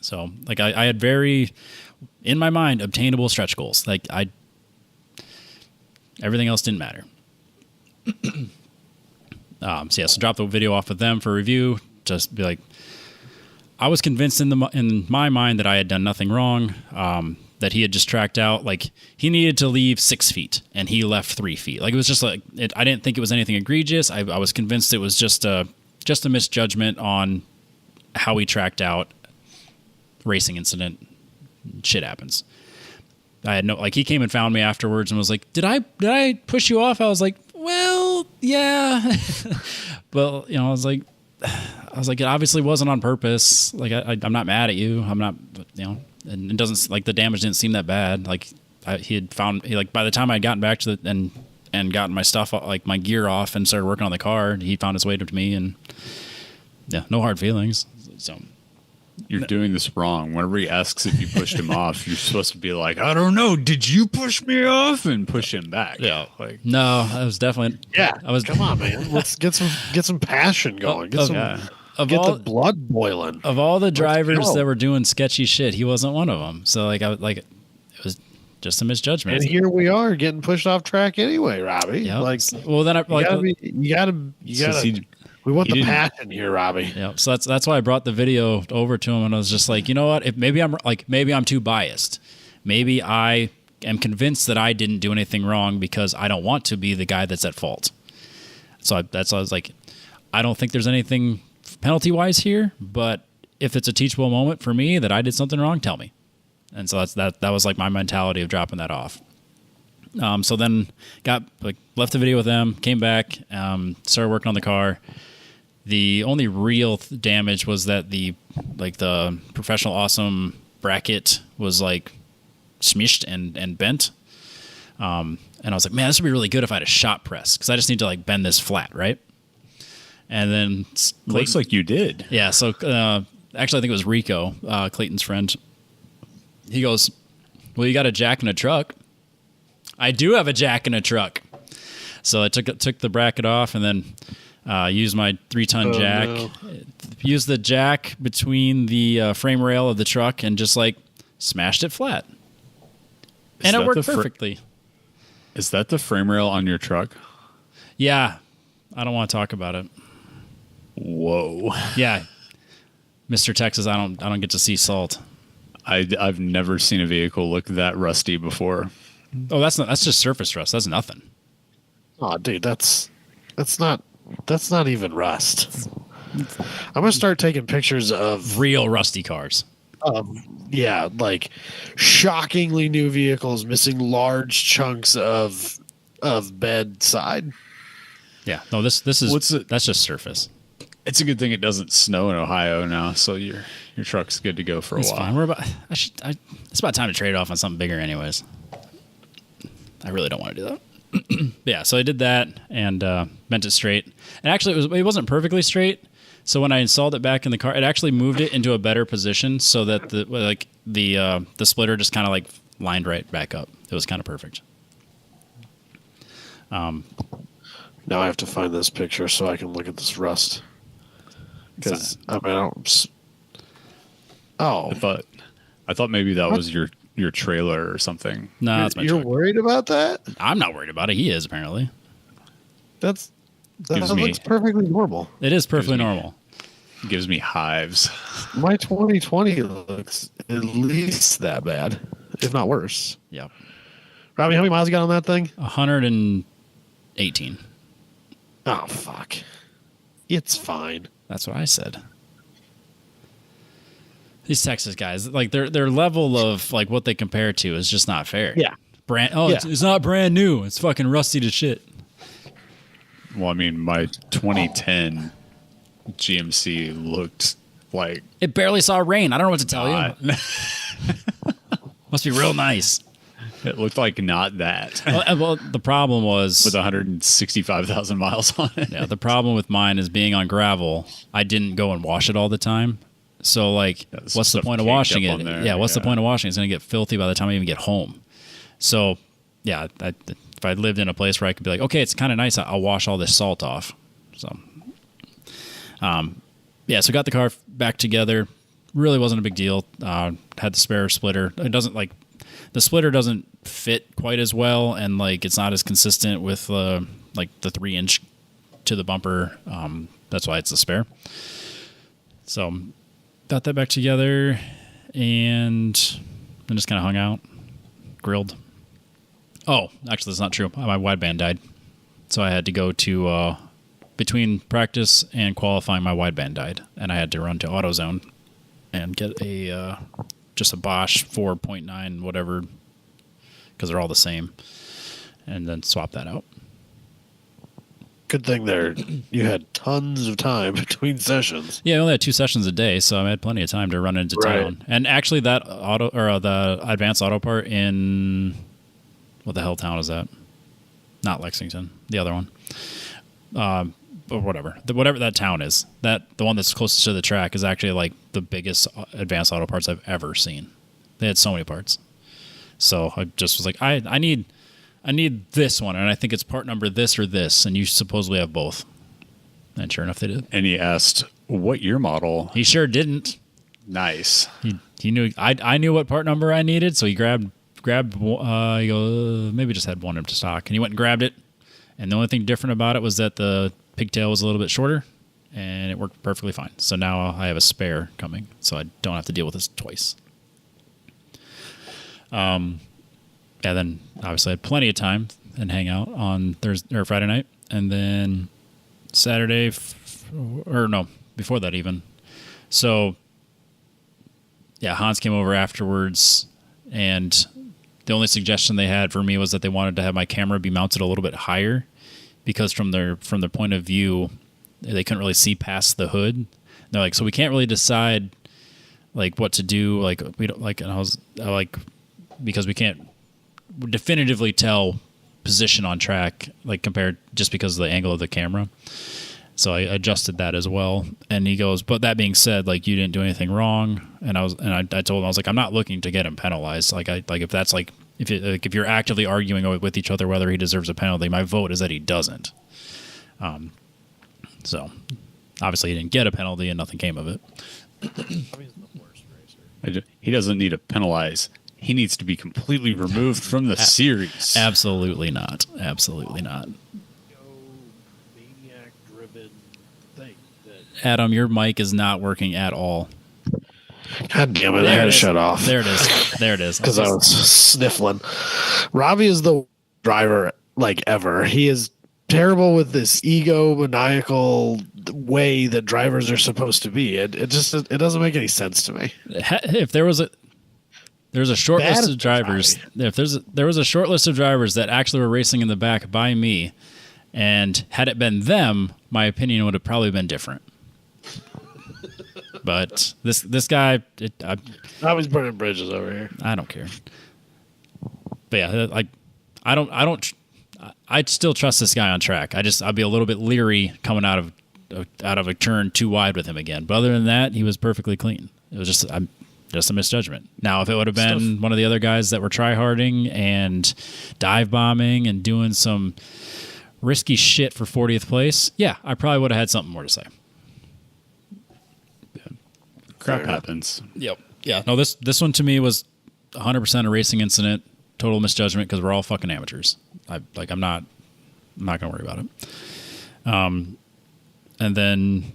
So I had very, in my mind, obtainable stretch goals. Everything else didn't matter. So drop the video off with them for review. Just be like, I was convinced in my mind that I had done nothing wrong. That he had just tracked out, he needed to leave 6 feet and he left 3 feet. It was just I didn't think it was anything egregious. I was convinced it was just a misjudgment on how he tracked out. Racing incident. Shit happens. I had he came and found me afterwards and was like, did I push you off? I was like, well, yeah. But, I was like, it obviously wasn't on purpose. I'm not mad at you. I'm not, and it doesn't the damage didn't seem that bad. He had found by the time I'd gotten back to and gotten my stuff my gear off and started working on the car, he found his way to me, and yeah, no hard feelings. So you're doing this wrong. Whenever he asks if you pushed him off, you're supposed to be like, I don't know, did you push me off? And push him back. Yeah. No, I was definitely. Yeah. Come on, man. Let's get some passion going. Get the blood boiling. Of all the drivers that were doing sketchy shit, he wasn't one of them. So it was just a misjudgment. And here we are getting pushed off track anyway, Robbie. Yep. Well, then you gotta. We want the passion here, Robbie. Yeah. So that's why I brought the video over to him, and I was just like, you know what? Maybe I'm too biased. Maybe I am convinced that I didn't do anything wrong because I don't want to be the guy that's at fault. So I was like, I don't think there's anything penalty-wise here, but if it's a teachable moment for me that I did something wrong, tell me. And so that was my mentality of dropping that off. So then left the video with them, came back, started working on the car. The only real damage was that the Professional Awesome bracket was smushed and bent. And I was like, man, this would be really good if I had a shot press, because I just need to bend this flat, right? And then looks like you did. Yeah. So actually, I think it was Rico, Clayton's friend. He goes, well, you got a jack in a truck. I do have a jack in a truck. So I took the bracket off and then used my 3-ton jack. No. Used the jack between the frame rail of the truck and just smashed it flat. And it worked perfectly. Is that the frame rail on your truck? Yeah. I don't want to talk about it. Whoa. Yeah. Mr. Texas, I don't get to see salt. I've never seen a vehicle look that rusty before. Oh, that's just surface rust. That's nothing. Oh, dude, that's not even rust. I'm gonna start taking pictures of real rusty cars. Yeah, shockingly new vehicles missing large chunks of bed side. Yeah, no, this is that's just surface. It's a good thing it doesn't snow in Ohio now, so your truck's good to go for a while. Fine. It's about time to trade it off on something bigger, anyways. I really don't want to do that. Yeah, so I did that and bent it straight. And actually, it wasn't perfectly straight. So when I installed it back in the car, it actually moved it into a better position so that the splitter just kind of lined right back up. It was kind of perfect. Now I have to find this picture so I can look at this rust. Because I thought maybe that was your trailer or something. No, that's my You're truck. Worried about that? I'm not worried about it. He is, apparently. That's That looks perfectly normal. It is perfectly normal. Gives me hives. My 2020 looks at least that bad, if not worse. Yeah. Robbie, how many miles you got on that thing? 118. Oh, fuck. It's fine. That's what I said. These Texas guys, like their level of like what they compare to is just not fair. Yeah. It's not brand new. It's fucking rusty to shit. Well, I mean, my 2010 GMC looked like it barely saw rain. I don't know what to tell you. Must be real nice. It looked like not that. Well, the problem was with 165,000 miles on it. Yeah, the problem with mine is being on gravel. I didn't go and wash it all the time. So, like, what's the point of washing it? What's the point of washing it? It's going to get filthy by the time I even get home. So, yeah, if I lived in a place where I could be like, okay, it's kind of nice, I'll wash all this salt off. So, so got the car back together. Really wasn't a big deal. Had the spare splitter. It doesn't, like, the splitter doesn't fit quite as well, and, like, it's not as consistent with, like, the 3-inch to the bumper. That's why it's a spare. So, got that back together, and then just kind of hung out, grilled. Oh, actually, that's not true. My wideband died. So I had to go to, between practice and qualifying, my wideband died. And I had to run to AutoZone and get just a Bosch 4.9 whatever, because they're all the same, and then swap that out. Good thing there you had tons of time between sessions. Yeah, I only had 2 sessions a day, so I had plenty of time to run into town. And actually, that the advanced auto part in what the hell town is that? Not Lexington, the other one, or whatever. Whatever that town is, the one that's closest to the track is actually like the biggest advanced auto parts I've ever seen. They had so many parts, so I just was like, I need this one, and I think it's part number this or this, and you supposedly have both. And sure enough, they did. And he asked, what year model? He sure didn't. Nice. He knew I knew what part number I needed, so he grabbed he goes, maybe just had one up to stock, and he went and grabbed it. And the only thing different about it was that the pigtail was a little bit shorter, and it worked perfectly fine. So now I have a spare coming, so I don't have to deal with this twice. Yeah, then obviously I had plenty of time and hang out on Thursday or Friday night, and then Saturday, or no, before that even. So, yeah, Hans came over afterwards, and the only suggestion they had for me was that they wanted to have my camera be mounted a little bit higher, because from their point of view, they couldn't really see past the hood. And they're like, so we can't really decide like what to do. Like we don't like, and I was like, because we can't definitively tell position on track, like compared just because of the angle of the camera. So I adjusted that as well. And he goes, but that being said, like you didn't do anything wrong. And I told him, I was like, I'm not looking to get him penalized. If that's like, if you're actively arguing with each other whether he deserves a penalty, my vote is that he doesn't. So obviously he didn't get a penalty and nothing came of it. He doesn't need to penalize. He needs to be completely removed from the series. Absolutely not. Absolutely not. Adam, your mic is not working at all. God damn it. I had to shut off. There it is. There it is. Because I was sniffling. Robbie is the driver like ever. He is terrible with this egomaniacal way that drivers are supposed to be. It doesn't make any sense to me. If there was a short list of drivers, if there was a short list of drivers that actually were racing in the back by me, and had it been them, my opinion would have probably been different. But this guy, I was burning bridges over here. I don't care. But yeah, I'd still trust this guy on track. I'd be a little bit leery coming out of a turn too wide with him again. But other than that, he was perfectly clean. It was just a misjudgment. Now, if it would have been one of the other guys that were tryharding and dive bombing and doing some risky shit for 40th place, yeah, I probably would have had something more to say. Crap happens. Yep. Yeah. No, this one to me was 100% a racing incident, total misjudgment, because we're all fucking amateurs. I'm not going to worry about it. And then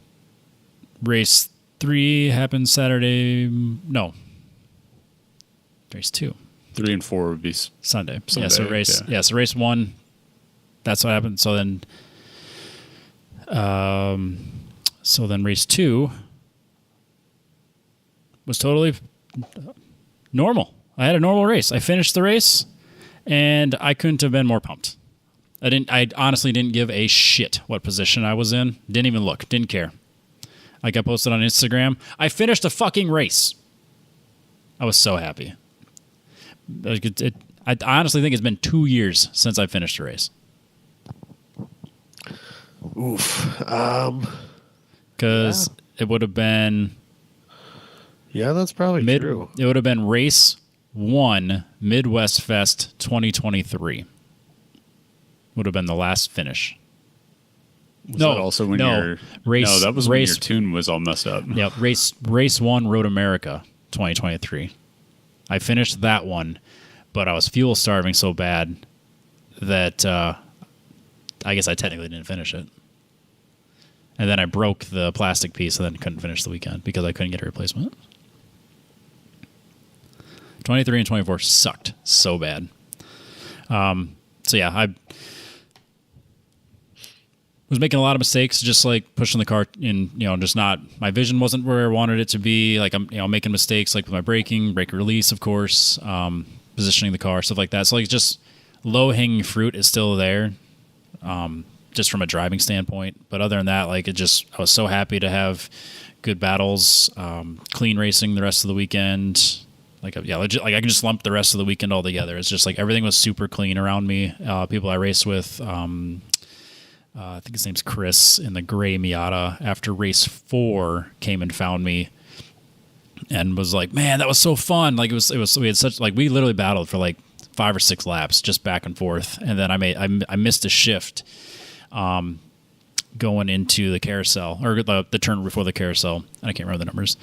race 3 happened Saturday. No. Race 2. 3 and 4 would be Sunday. Yeah, so race 1, that's what happened. So then race 2 was totally normal. I had a normal race. I finished the race, and I couldn't have been more pumped. I honestly didn't give a shit what position I was in. Didn't even look. Didn't care. Like I posted on Instagram, I finished a fucking race. I was so happy. I honestly think it's been 2 years since I finished a race. Oof. Because it would have been... Yeah, that's probably true. It would have been race 1, Midwest Fest 2023. Would have been the last finish. Was that also when your race? No, that was when your tune was all messed up. Yeah, race 1, Road America 2023. I finished that one, but I was fuel starving so bad that I guess I technically didn't finish it. And then I broke the plastic piece and then couldn't finish the weekend because I couldn't get a replacement. 23 and 24 sucked so bad. So yeah, I was making a lot of mistakes, just like pushing the car in, just not, my vision wasn't where I wanted it to be. Like I'm, making mistakes like with my braking, brake release, of course, positioning the car, stuff like that. So like just low hanging fruit is still there. Just from a driving standpoint. But other than that, like I was so happy to have good battles, clean racing the rest of the weekend. Like I can just lump the rest of the weekend all together. It's just like everything was super clean around me. People I raced with, I think his name's Chris in the gray Miata, after race 4 came and found me and was like, man, that was so fun. Like we had such, like, we literally battled for like 5 or 6 laps just back and forth. And then I missed a shift going into the carousel, or the turn before the carousel, and I can't remember the numbers.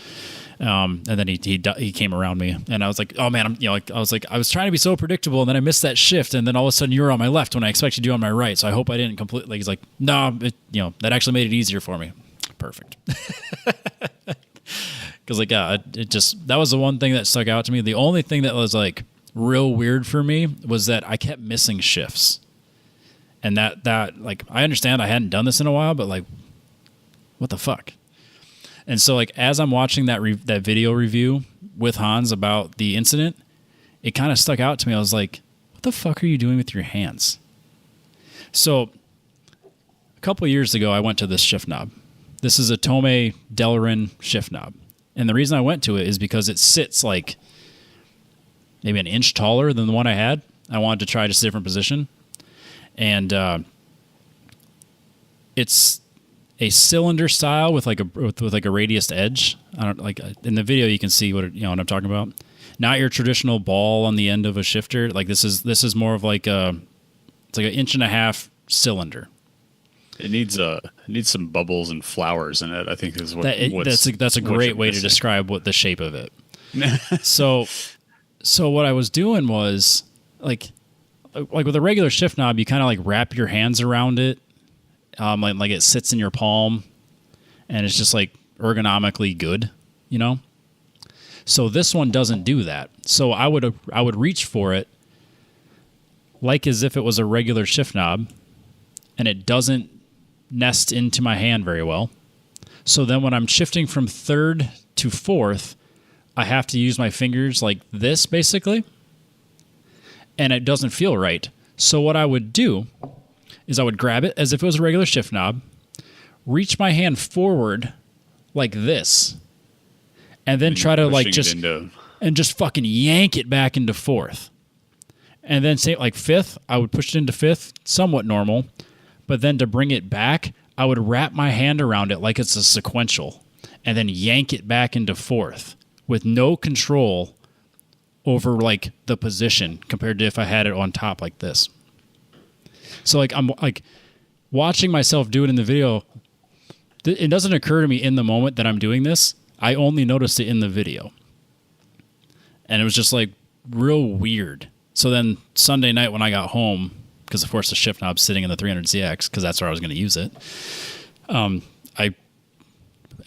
And then he came around me, and I was like, oh man, I was trying to be so predictable, and then I missed that shift, and then all of a sudden you were on my left when I expected you on my right. So I hope I didn't completely. Like, he's like, no, that actually made it easier for me. Perfect. Because that was the one thing that stuck out to me. The only thing that was like real weird for me was that I kept missing shifts. And that like, I understand I hadn't done this in a while, but like, what the fuck? And so like, as I'm watching that video review with Hans about the incident, it kind of stuck out to me. I was like, what the fuck are you doing with your hands? So a couple of years ago, I went to this shift knob. This is a Tomei Delrin shift knob. And the reason I went to it is because it sits like maybe an inch taller than the one I had. I wanted to try just a different position. And it's a cylinder style with like a radius edge. I don't like in the video you can see what I'm talking about. Not your traditional ball on the end of a shifter. Like this is more of like it's like an 1.5 inch cylinder. It needs some bubbles and flowers in it, I think is what that's a great way to describe what the shape of it. So what I was doing was like with a regular shift knob, you kind of like wrap your hands around it, like it sits in your palm, and it's just like ergonomically good, So this one doesn't do that. So I would reach for it like as if it was a regular shift knob, and it doesn't nest into my hand very well. So then when I'm shifting from 3rd to 4th, I have to use my fingers like this basically. And it doesn't feel right. So what I would do is I would grab it as if it was a regular shift knob, reach my hand forward like this, and then try to like just fucking yank it back into 4th. And then say like 5th, I would push it into 5th, somewhat normal. But then to bring it back, I would wrap my hand around it like it's a sequential and then yank it back into 4th with no control over like the position compared to if I had it on top like this. So like I'm like watching myself do it in the video. It doesn't occur to me in the moment that I'm doing this. I only noticed it in the video. And it was just like real weird. So then Sunday night when I got home, because of course the shift knob's sitting in the 300ZX because that's where I was going to use it. I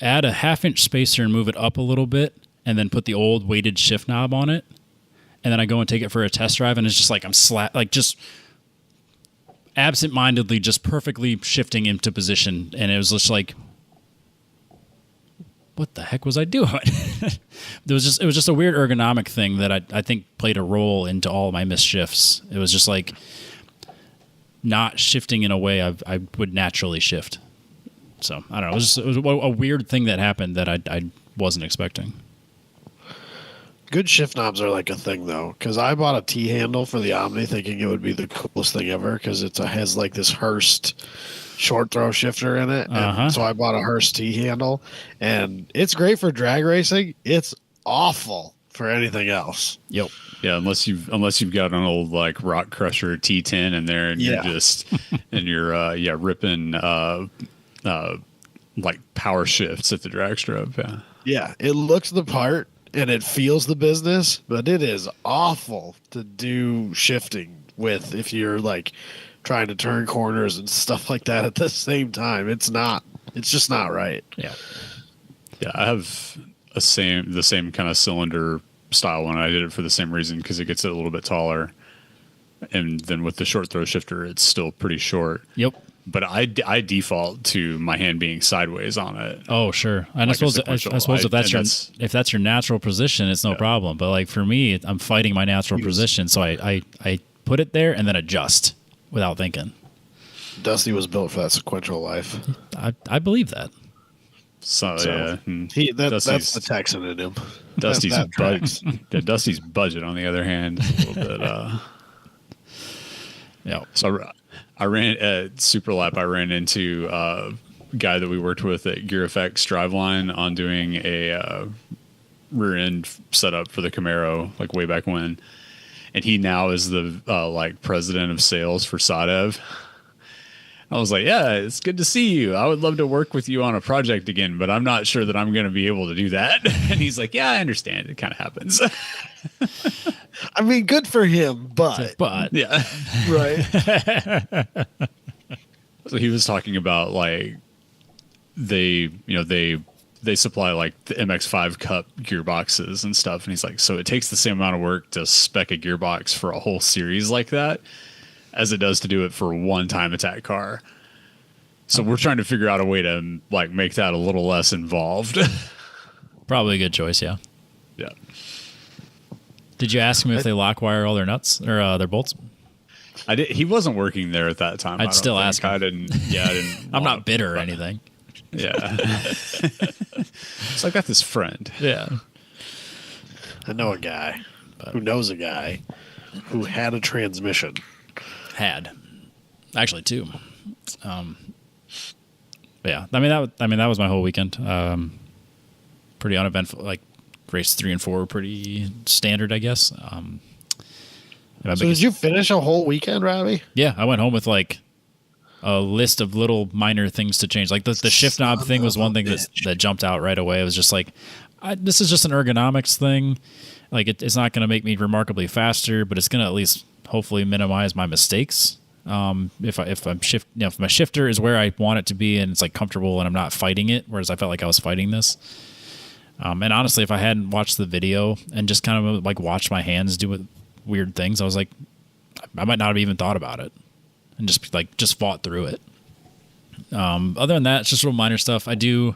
add a 1/2 inch spacer and move it up a little bit, and then put the old weighted shift knob on it, and then I go and take it for a test drive, and it's just like I'm just absent-mindedly just perfectly shifting into position, and it was just like, what the heck was I doing? It was just a weird ergonomic thing that I think played a role into all of my missed shifts. It was just like not shifting in a way I would naturally shift. So I don't know. It was a weird thing that happened that I wasn't expecting. Good shift knobs are like a thing though, because I bought a T handle for the Omni thinking it would be the coolest thing ever because it has like this Hurst short throw shifter in it. And so I bought a Hurst T handle, and it's great for drag racing. It's awful for anything else. Yep. Yeah, unless you've got an old like Rock Crusher T10 in there, and you're just and you're ripping like power shifts at the drag strip. Yeah, it looks the part and it feels the business, but it is awful to do shifting with if you're like trying to turn corners and stuff like that at the same time. It's just not right. Yeah. Yeah, I have the same kind of cylinder style one. I did it for the same reason because it gets it a little bit taller. And then with the short throw shifter, it's still pretty short. Yep. But I default to my hand being sideways on it. Oh, sure. And like I suppose if that's your natural position, it's no problem. But like for me, I'm fighting my natural position, so I put it there and then adjust without thinking. Dusty was built for that sequential life. I believe that. So that's the Texan in him. Dusty's budget, on the other hand, is a little bit. Yeah. So I ran at Super Lap. I ran into a guy that we worked with at Gear Effects Driveline on doing a rear end setup for the Camaro, like way back when, and he now is the like president of sales for Sadev. I was like, yeah, it's good to see you. I would love to work with you on a project again, but I'm not sure that I'm going to be able to do that. And he's like, yeah, I understand. It kind of happens. I mean, good for him, but yeah, right. So he was talking about like they supply like the MX-5 Cup gearboxes and stuff, and he's like, so it takes the same amount of work to spec a gearbox for a whole series like that as it does to do it for one time attack car. So we're trying to figure out a way to like make that a little less involved. Probably a good choice, yeah. Yeah. Did you ask him if they lock wire all their nuts or their bolts? I did. He wasn't working there at that time. I'd still ask him. I didn't. Yeah, I didn't. I'm not bitter or anything. Yeah. So I got this friend. Yeah. I know a guy who knows a guy who had a transmission. Actually two. Yeah. I mean that was my whole weekend. Pretty uneventful. Like race 3 and 4 were pretty standard, I guess. So did you finish a whole weekend, Robbie? Yeah, I went home with like a list of little minor things to change. Like the shift knob thing was one thing that jumped out right away. It was just like, this is just an ergonomics thing. Like it's not going to make me remarkably faster, but it's going to at least hopefully minimize my mistakes. If my shifter is where I want it to be and it's like comfortable and I'm not fighting it, whereas I felt like I was fighting this. And honestly, if I hadn't watched the video and just kind of like watched my hands do weird things, I was like, I might not have even thought about it and just fought through it. Other than that, it's just real minor stuff. I do.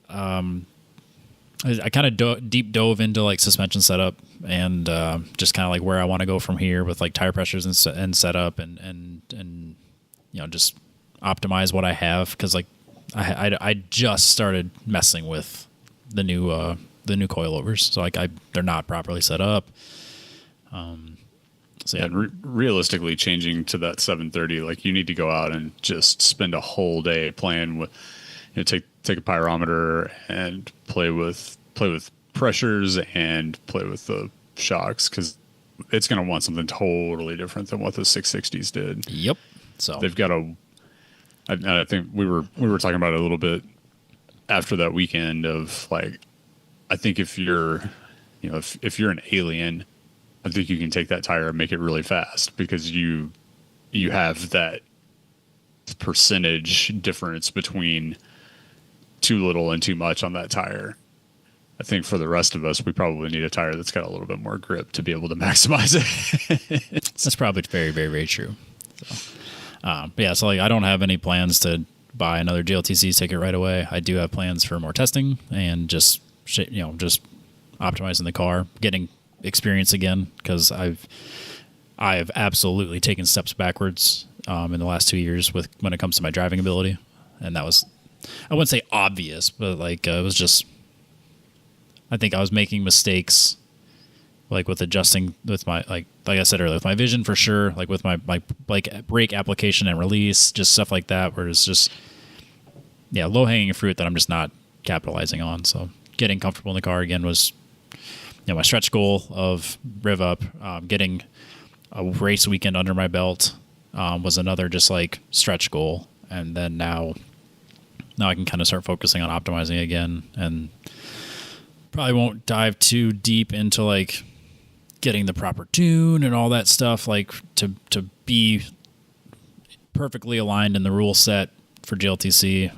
I kind of deep dove into like suspension setup and just kind of like where I want to go from here with like tire pressures and setup and just optimize what I have because like I just started messing with the new coilovers, so like they're not properly set up. So yeah, and realistically, changing to that 730, like you need to go out and just spend a whole day playing with, take a pyrometer and play with pressures and play with the shocks because it's going to want something totally different than what the 660s did. Yep. So they've got I think we were talking about it a little bit after that weekend of like, I think if you're, if you're an alien I think you can take that tire and make it really fast because you have that percentage difference between too little and too much on that tire. I think for the rest of us, we probably need a tire that's got a little bit more grip to be able to maximize it. That's probably very, very, very true. So, yeah, so like I don't have any plans to buy another GLTC ticket right away. I do have plans for more testing and just optimizing the car, getting experience again, because I have absolutely taken steps backwards in the last 2 years when it comes to my driving ability, and that was, I wouldn't say obvious, but like it was just, I think I was making mistakes, like with adjusting with my like I said earlier, with my vision for sure, like with my like brake application and release, just stuff like that, where it's just low hanging fruit that I'm just not capitalizing on. So getting comfortable in the car again was my stretch goal of Riv Up. Getting a race weekend under my belt was another just like stretch goal, and then now I can kind of start focusing on optimizing again, and probably won't dive too deep into like getting the proper tune and all that stuff, like to be perfectly aligned in the rule set for GLTC.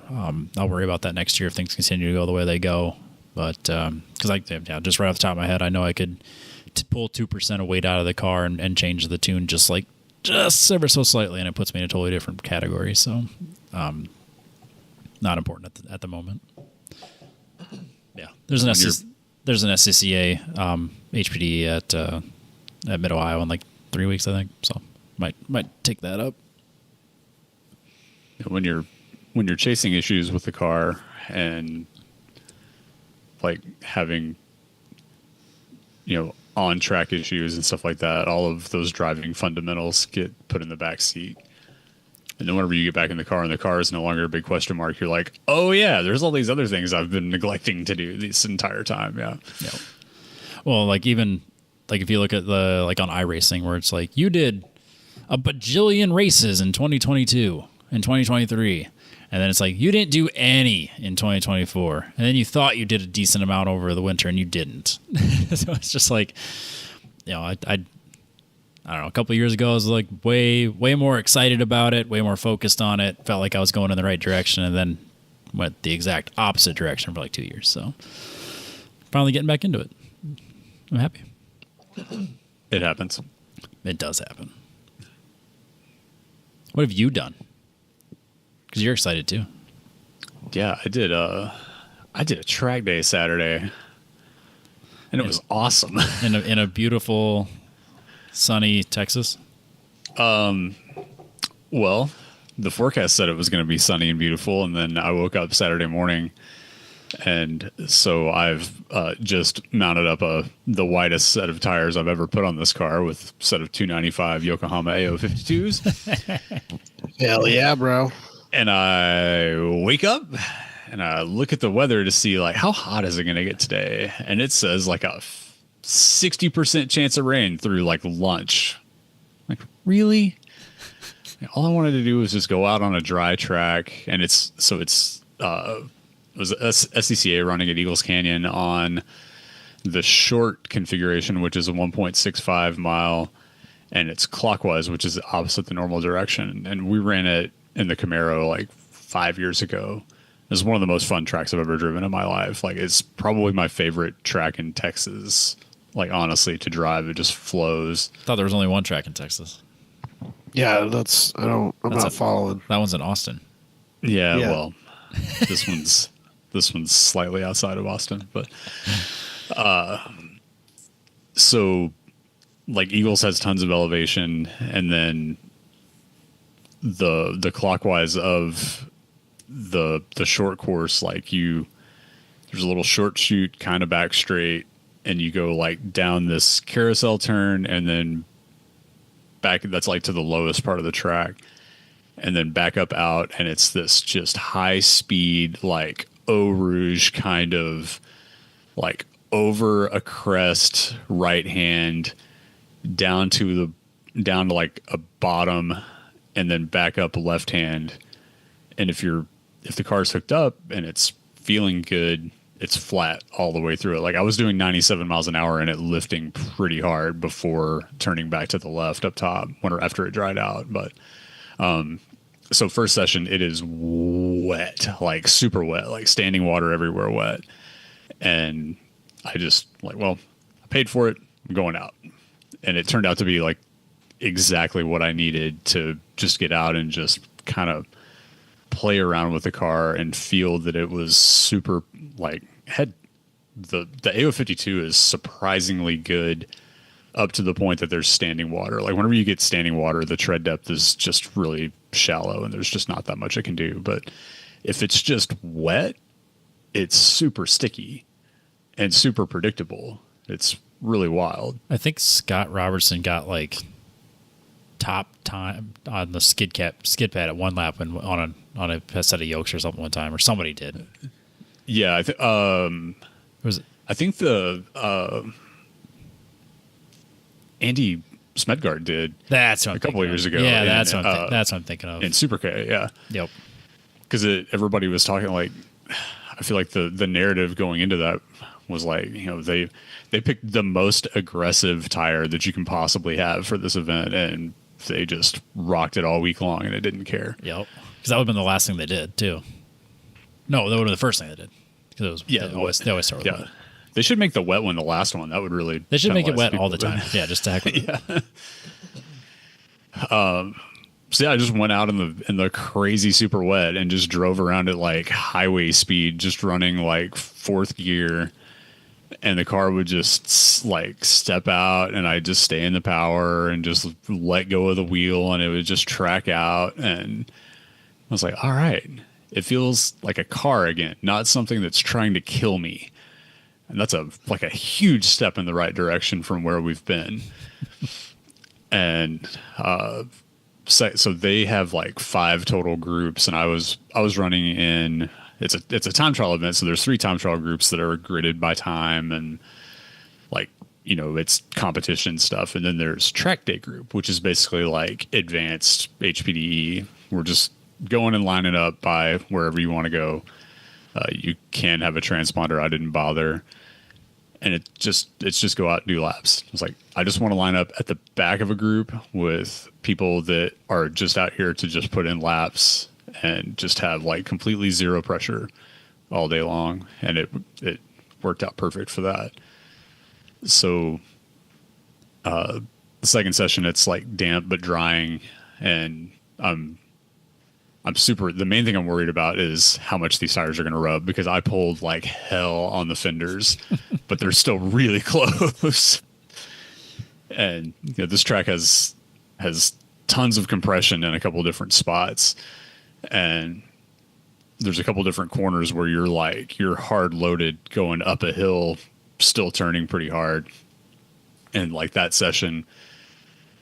I'll worry about that next year if things continue to go the way they go. But because just right off the top of my head, I know I could pull 2% of weight out of the car and change the tune just ever so slightly, and it puts me in a totally different category. So not important at the moment. Yeah, there's an SCCA HPD at Mid Ohio in like 3 weeks, I think. So might take that up. When you're chasing issues with the car and like having on track issues and stuff like that, all of those driving fundamentals get put in the back seat. And then whenever you get back in the car and the car is no longer a big question mark, you're like, oh yeah, there's all these other things I've been neglecting to do this entire time. Yeah. Well, like even like if you look at the like on iRacing, where it's like you did a bajillion races in 2022 and 2023, and then it's like you didn't do any in 2024, and then you thought you did a decent amount over the winter and you didn't. So it's just like, I don't know, a couple of years ago, I was like way more excited about it, way more focused on it, felt like I was going in the right direction, and then went the exact opposite direction for like 2 years. So finally getting back into it. I'm happy. It happens. It does happen. What have you done? Because you're excited too. Yeah, I did a track day Saturday, and it was awesome. in a beautiful sunny Texas? Well, the forecast said it was going to be sunny and beautiful, and then I woke up Saturday morning, and so I've just mounted up the widest set of tires I've ever put on this car with a set of 295 Yokohama AO52s. Hell yeah, bro. And I wake up and I look at the weather to see like how hot is it going to get today, and it says like a 60% chance of rain through like lunch. Like, really? All I wanted to do was just go out on a dry track, and it was SCCA running at Eagles Canyon on the short configuration, which is a 1.65 mile, and it's clockwise, which is opposite the normal direction. And we ran it in the Camaro like 5 years ago. It's one of the most fun tracks I've ever driven in my life. Like, it's probably my favorite track in Texas. Like, honestly, to drive, it just flows. I thought there was only one track in Texas. Yeah, I'm not following. That one's in Austin. Yeah. Well, this one's slightly outside of Austin, but so like Eagles has tons of elevation, and then the clockwise of the short course, like there's a little short chute kind of back straight, and you go like down this carousel turn and then back, that's like to the lowest part of the track, and then back up out, and it's this just high speed like Eau Rouge kind of like over a crest right hand down to like a bottom, and then back up left hand. And if the car's hooked up and it's feeling good, it's flat all the way through it. Like I was doing 97 miles an hour and it lifting pretty hard before turning back to the left up top after it dried out. But so first session, it is wet, like super wet, like standing water everywhere wet. And I just like, well, I paid for it. I'm going out. And it turned out to be like exactly what I needed to just get out and just kind of play around with the car and feel that it was super like the AO52 is surprisingly good up to the point that there's standing water. Like whenever you get standing water, the tread depth is just really shallow and there's just not that much it can do. But if it's just wet, it's super sticky and super predictable. It's really wild. I think Scott Robertson got like top time on the skid pad at one lap and on a set of yokes or something one time, or somebody did. Yeah, I think the Andy Smedgard did. That's what a couple of years ago. Yeah, that's what I'm thinking of. In Super K, yeah. Yep. Because everybody was talking like, I feel like the narrative going into that was like, you know, they picked the most aggressive tire that you can possibly have for this event, and they just rocked it all week long, and it didn't care. Yep. Because that would have been the last thing they did too. No, that would have been the first thing they did. Because it was they always start with yeah. wet. They should make the wet one the last one. That would really. They should make it wet all the time. Yeah, just to heck with it. So yeah, I just went out in the crazy super wet and just drove around at like highway speed, just running like fourth gear, and the car would just like step out, and I'd just stay in the power and just let go of the wheel, and it would just track out, and I was like, all right, it feels like a car again, not something that's trying to kill me. And that's a huge step in the right direction from where we've been. And so they have like 5 total groups, and I was running in. It's a time trial event, so there's 3 time trial groups that are gridded by time, and like, you know, it's competition stuff. And then there's track day group, which is basically like advanced HPDE. We're just going and lining up by wherever you want to go. You can have a transponder. I didn't bother. And it's just go out and do laps. It's like, I just want to line up at the back of a group with people that are just out here to just put in laps and just have like completely zero pressure all day long. And it worked out perfect for that. So the second session, it's like damp but drying, and I'm super. The main thing I'm worried about is how much these tires are going to rub, because I pulled like hell on the fenders, but they're still really close. And you know, this track has tons of compression in a couple different spots, and there's a couple different corners where you're hard loaded going up a hill, still turning pretty hard. And like that session,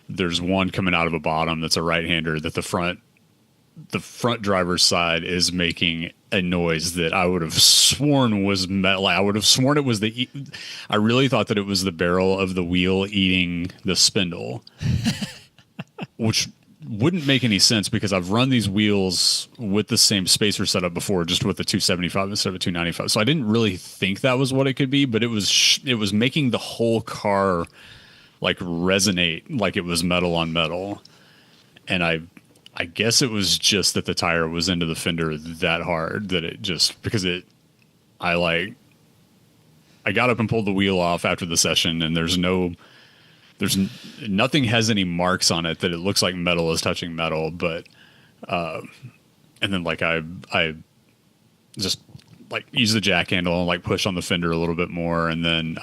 there's one coming out of a bottom that's a right-hander that the front driver's side is making a noise that I would have sworn was metal. I would have sworn it was I really thought that it was the barrel of the wheel eating the spindle, which wouldn't make any sense because I've run these wheels with the same spacer setup before, just with the 275 instead of a 295. So I didn't really think that was what it could be, but it was making the whole car like resonate like it was metal on metal. And I guess it was just that the tire was into the fender that hard that it just, because I got up and pulled the wheel off after the session, and nothing has any marks on it that it looks like metal is touching metal, but, and then like I just like use the jack handle and like push on the fender a little bit more. And then,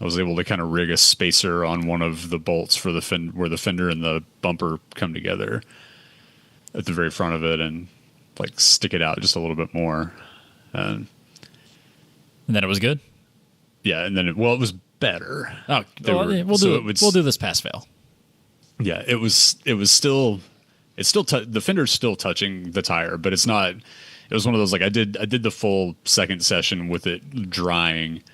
I was able to kind of rig a spacer on one of the bolts for the where the fender and the bumper come together at the very front of it, and like stick it out just a little bit more. And then it was good. Yeah. And then it was better. Oh, we'll do this pass fail. Yeah. It was still, the fender's still touching the tire, but it's not, it was one of those, like I did the full second session with it drying.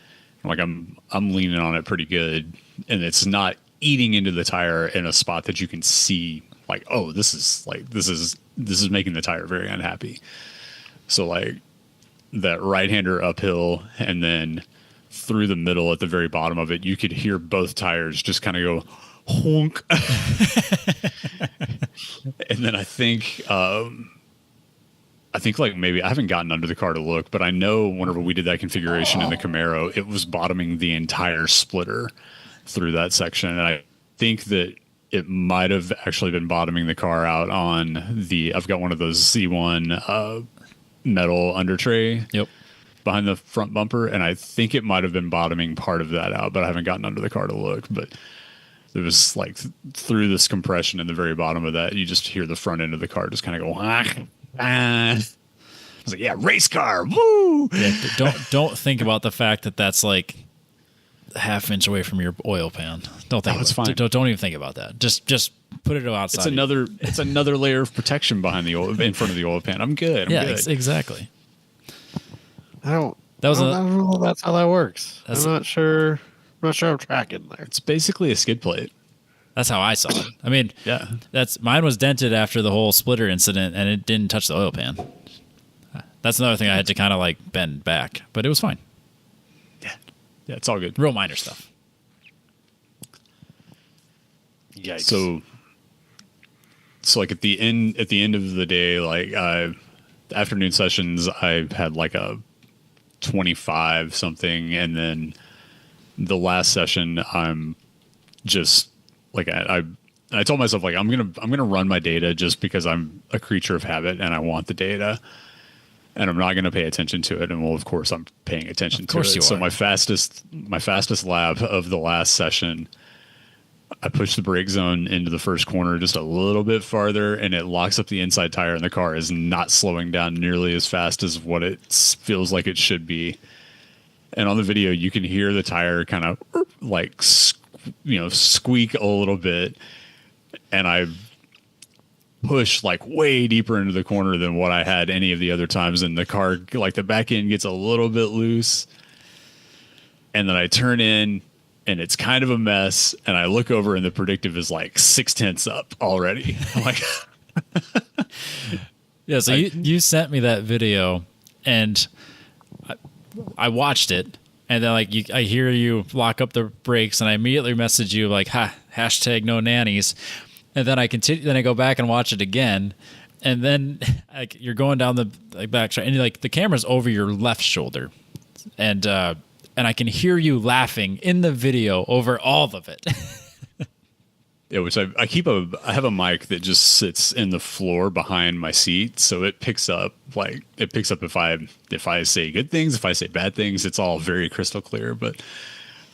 Like I'm leaning on it pretty good, and it's not eating into the tire in a spot that you can see like, oh, this is making the tire very unhappy. So like that right-hander uphill, and then through the middle at the very bottom of it, you could hear both tires just kind of go honk. And then I think like maybe I haven't gotten under the car to look, but I know whenever we did that configuration in the Camaro, it was bottoming the entire splitter through that section. And I think that it might have actually been bottoming the car out on I've got one of those Z1 metal under tray. Yep. Behind the front bumper, and I think it might have been bottoming part of that out, but I haven't gotten under the car to look. But it was like through this compression in the very bottom of that, you just hear the front end of the car just kind of go. I was like, yeah, race car, woo! Yeah, don't think about the fact that that's like half inch away from your oil pan. Don't think. It's fine. Don't even think about that. Just put it outside. It's another layer of protection behind the oil, in front of the oil pan. I'm good. I'm good. Exactly. I don't know if that's how that works. I'm not sure. I'm tracking there. It's basically a skid plate. That's how I saw it. I mean, yeah, mine was dented after the whole splitter incident, and it didn't touch the oil pan. That's another thing I had to kind of like bend back, but it was fine. Yeah, it's all good. Real minor stuff. Yikes. So like at the end of the day, like afternoon sessions, I had like a 25 something, and then the last session I'm just like I told myself like I'm gonna run my data just because I'm a creature of habit and I want the data, and I'm not gonna pay attention to it. And well, of course I'm paying attention to it. So my fastest lap of the last session, I pushed the brake zone into the first corner just a little bit farther, and it locks up the inside tire, and the car is not slowing down nearly as fast as what it feels like it should be. And on the video, you can hear the tire kind of like, squeak a little bit. And I pushed like way deeper into the corner than what I had any of the other times. And the car, like the back end gets a little bit loose. And then I turn in, and it's kind of a mess. And I look over, and the predictive is like 0.6 up already. I'm like, yeah. So you sent me that video, and I watched it, and then like I hear you lock up the brakes, and I immediately message you like, hashtag no nannies. And then I continue. Then I go back and watch it again, and then like you're going down the back track, and like the camera's over your left shoulder, and I can hear you laughing in the video over all of it. Yeah, which I have a mic that just sits in the floor behind my seat, so it picks up if I say good things, if I say bad things, it's all very crystal clear. But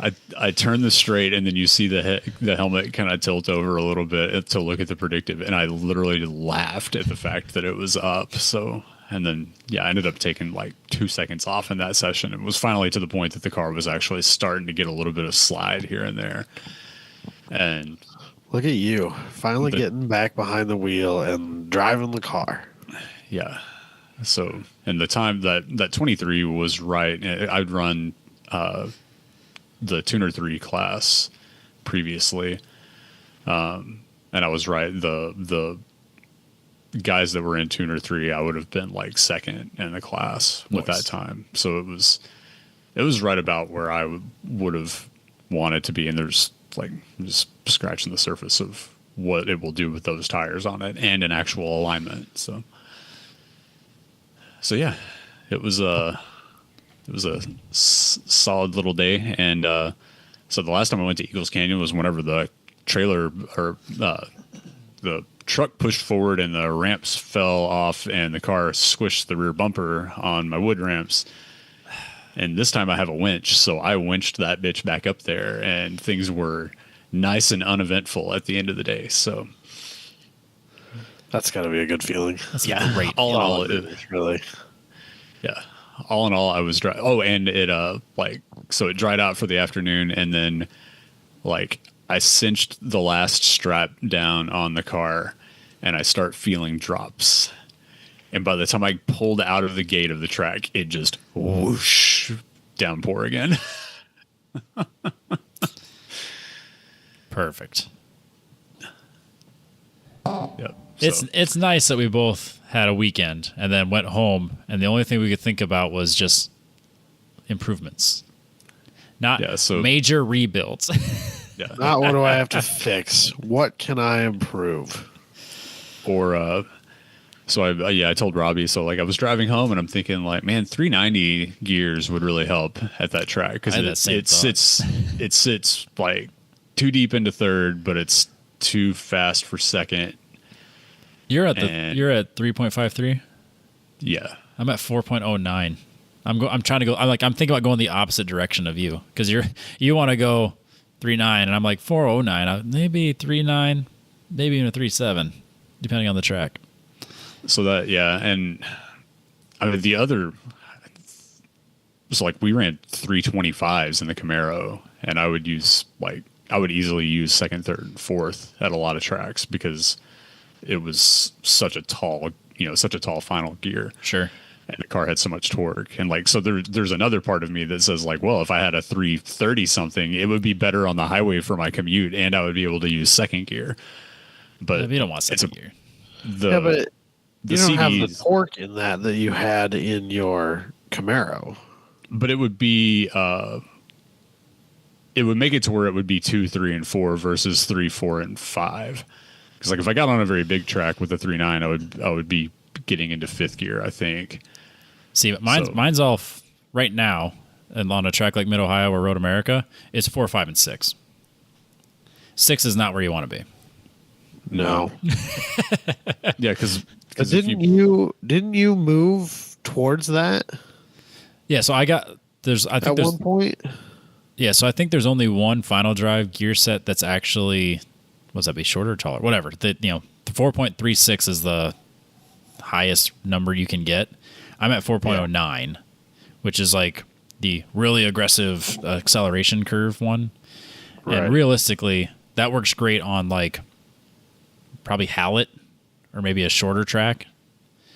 I turn this straight, and then you see the helmet kind of tilt over a little bit to look at the predictive, and I literally laughed at the fact that it was up. So, and then I ended up taking like 2 seconds off in that session. It was finally to the point that the car was actually starting to get a little bit of slide here and there, and. Look at you, finally getting back behind the wheel and driving the car. Yeah. So, and the time that 23 was right, I'd run the Tuner 3 class previously, and I was right. The guys that were in Tuner 3, I would have been like second in the class with that time. So it was right about where I would have wanted to be, and there's like just scratching the surface of what it will do with those tires on it and an actual alignment. So yeah, it was a solid little day. And so the last time I went to Eagles Canyon was whenever the trailer or the truck pushed forward and the ramps fell off and the car squished the rear bumper on my wood ramps. And this time I have a winch, so I winched that bitch back up there, and things were nice and uneventful at the end of the day. So that's got to be a good feeling. That's great. All in all, it really. Yeah. All in all, I was dry. Oh, and it so it dried out for the afternoon, and then like I cinched the last strap down on the car, and I start feeling drops. And by the time I pulled out of the gate of the track, it just whoosh, downpour again. Perfect. Yep. It's nice that we both had a weekend and then went home, and the only thing we could think about was just improvements, not major rebuilds. Yeah. Not what do I have to fix? What can I improve? Or so I told Robbie. So like I was driving home and I'm thinking like, man, 390 gears would really help at that track because it sits like too deep into third, but it's too fast for second. You're at 3.53. Yeah, I'm at 4.09. I'm trying to go. I'm thinking about going the opposite direction of you because you want to go 3.9 and I'm like 4.09. Maybe 3.9, maybe even a 3.7, depending on the track. So that and I mean the other. So like we ran 325s in the Camaro, and I would easily use second, third, and fourth at a lot of tracks because it was such a tall final gear. Sure. And the car had so much torque. And like, so there's another part of me that says like, well, if I had a 330 something, it would be better on the highway for my commute and I would be able to use second gear. But you don't want second gear. But you don't have the torque in that you had in your Camaro. But it would be, it would make it to where it would be 2, 3, and 4 versus 3, 4, and 5. Because like if I got on a very big track with a 3.9, I would be getting into fifth gear, I think. See, mine's all right now, and on a track like Mid Ohio or Road America, it's 4, 5, and 6. 6 is not where you want to be. No. Yeah, because didn't you move towards that? Yeah, so I think at one point. Yeah, so I think there's only one final drive gear set that's actually, was that be shorter or taller? Whatever. The 4.36 is the highest number you can get. I'm at 4.09, which is like the really aggressive acceleration curve one. Right. And realistically, that works great on like probably Hallett or maybe a shorter track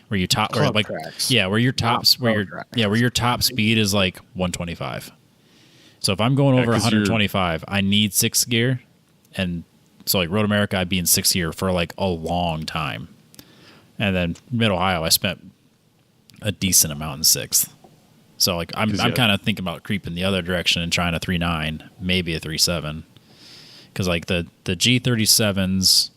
where you top or like tracks. Yeah, where your top speed is like 125. So if I'm going over 125, I need 6th gear, and so like Road America, I'd be in 6th gear for like a long time. And then Mid Ohio, I spent a decent amount in 6th. So like I'm kind of thinking about creeping the other direction and trying a 3.9, maybe a 3.7, because like the G37s,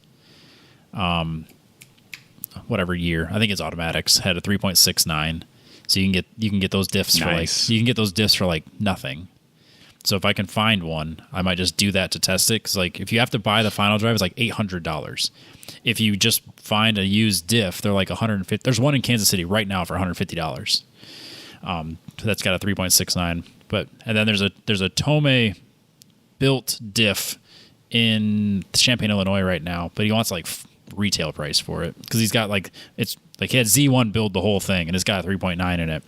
whatever year, I think it's automatics, had a 3.69, so you can get those diffs for like nothing. So if I can find one, I might just do that to test it. Because like if you have to buy the final drive, it's like $800. If you just find a used diff, they're like $150. There's one in Kansas City right now for $150. That's got a 3.69. And then there's a Tomei built diff in Champaign, Illinois right now, but he wants like retail price for it because he's got like it's like he had Z1 build the whole thing and it's got a 3.9 in it,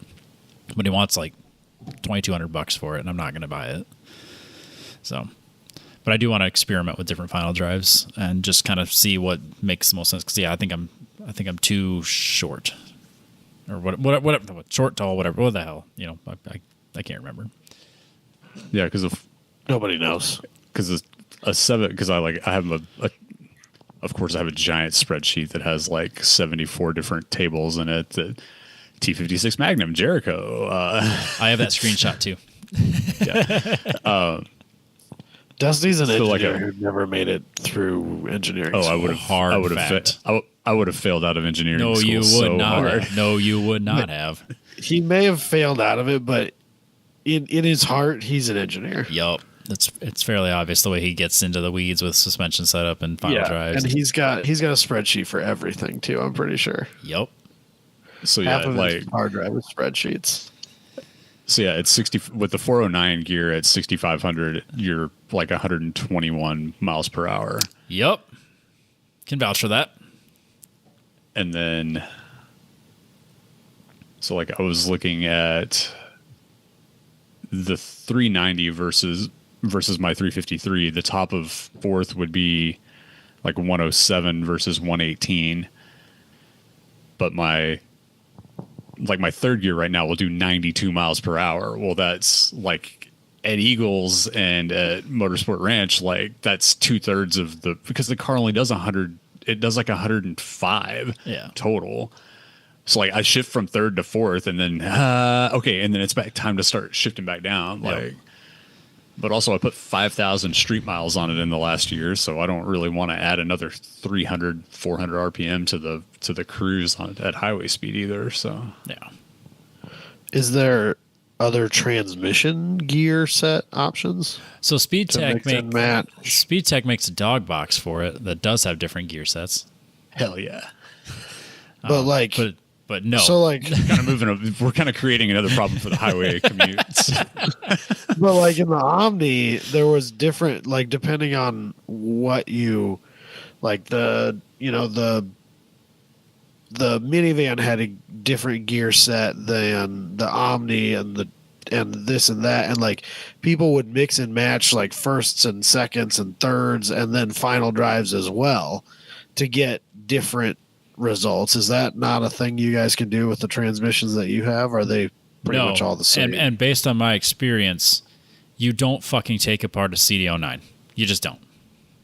but he wants like $2,200 for it, and I'm not going to buy it. So, but I do want to experiment with different final drives and just kind of see what makes the most sense. Because I think I'm too short, or what short, tall, whatever. What the hell, I can't remember. Yeah, because nobody knows. Because a 7, because I have of course I have a giant spreadsheet that has like 74 different tables in it. That T56 Magnum, Jericho. I have that screenshot too. Yeah. Dusty's an engineer who never made it through engineering. Oh, I would have failed out of engineering. No, school you would so not. Hard. No, you would not have. He may have failed out of it, but in his heart, he's an engineer. Yup. It's fairly obvious the way he gets into the weeds with suspension setup and final drives. And he's got a spreadsheet for everything too. I'm pretty sure. Yep. So half of his hard drive is spreadsheets. So yeah, it's 60 with the 409 gear at 6,500. You're like 121 miles per hour. Yep. Can vouch for that. And then, so like I was looking at the 390 versus my 353. The top of fourth would be like 107 versus 118. But my third gear right now will do 92 miles per hour. Well, that's like at Eagles and at Motorsport Ranch, like that's 2/3 of because the car only does 100 it does like 105 total. So like I shift from third to fourth, and then and then it's back time to start shifting back down. But also I put 5,000 street miles on it in the last year, so I don't really want to add another 300, 400 RPM to the cruise at highway speed either. So is there other transmission gear set options? So SpeedTech makes a dog box for it that does have different gear sets. Hell yeah! But no. So like we're kind of creating another problem for the highway commutes. But like in the Omni, there was different, like depending on what you like the minivan had a different gear set than the Omni and this and that, and like people would mix and match like firsts and seconds and thirds and then final drives as well to get different results. Is that not a thing you guys can do with the transmissions that you have? Are they pretty much all the same? And based on my experience, you don't fucking take apart a CD09. You just don't.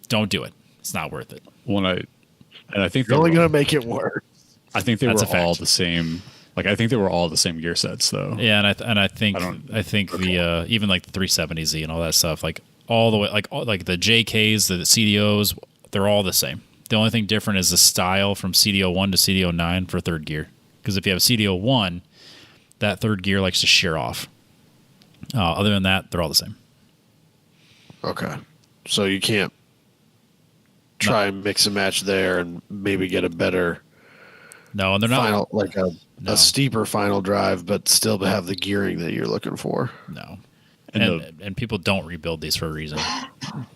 Don't do it. It's not worth it. Well, I think you're only going to make it worse. I think they were all the same. Like I think they were all the same gear sets though. Yeah, and I think the even like the 370Z and all that stuff, like all the way like the JKs, the CDOs, they're all the same. The only thing different is the style from CDO1 to CDO9 for third gear. Because if you have CDO1, that third gear likes to shear off. Other than that, they're all the same. Okay. So you can't try and mix and match there and maybe get a better and they're not a steeper final drive, but still have the gearing that you're looking for. No. And people don't rebuild these for a reason.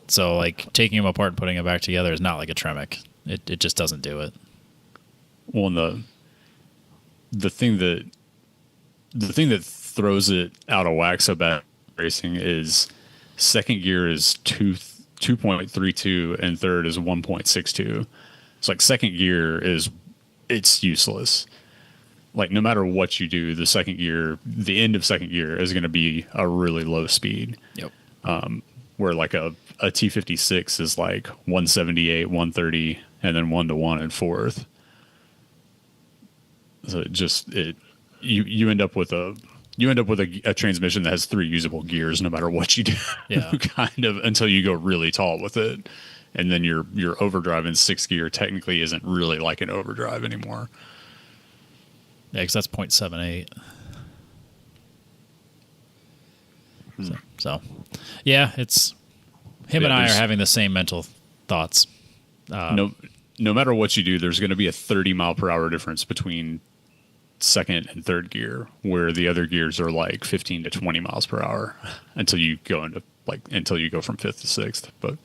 So like taking them apart and putting them back together is not like a Tremec. It just doesn't do it. Well, and the thing that throws it out of whack so bad racing is second gear is 2.32 and third is 1.62. It's like second gear it's useless. Like no matter what you do, the end of second gear is going to be a really low speed. Yep. Where like a T56 is like 178, 130, and then 1-to-1 in fourth. So you end up with a transmission that has 3 usable gears no matter what you do. Yeah. Kind of until you go really tall with it, and then your overdrive in 6th gear technically isn't really like an overdrive anymore. Yeah, because that's 0.78. So, yeah, it's him and I are having the same mental thoughts. No matter what you do, there's going to be a 30 mile per hour difference between second and third gear, where the other gears are like 15 to 20 miles per hour until you go from 5th to 6th. But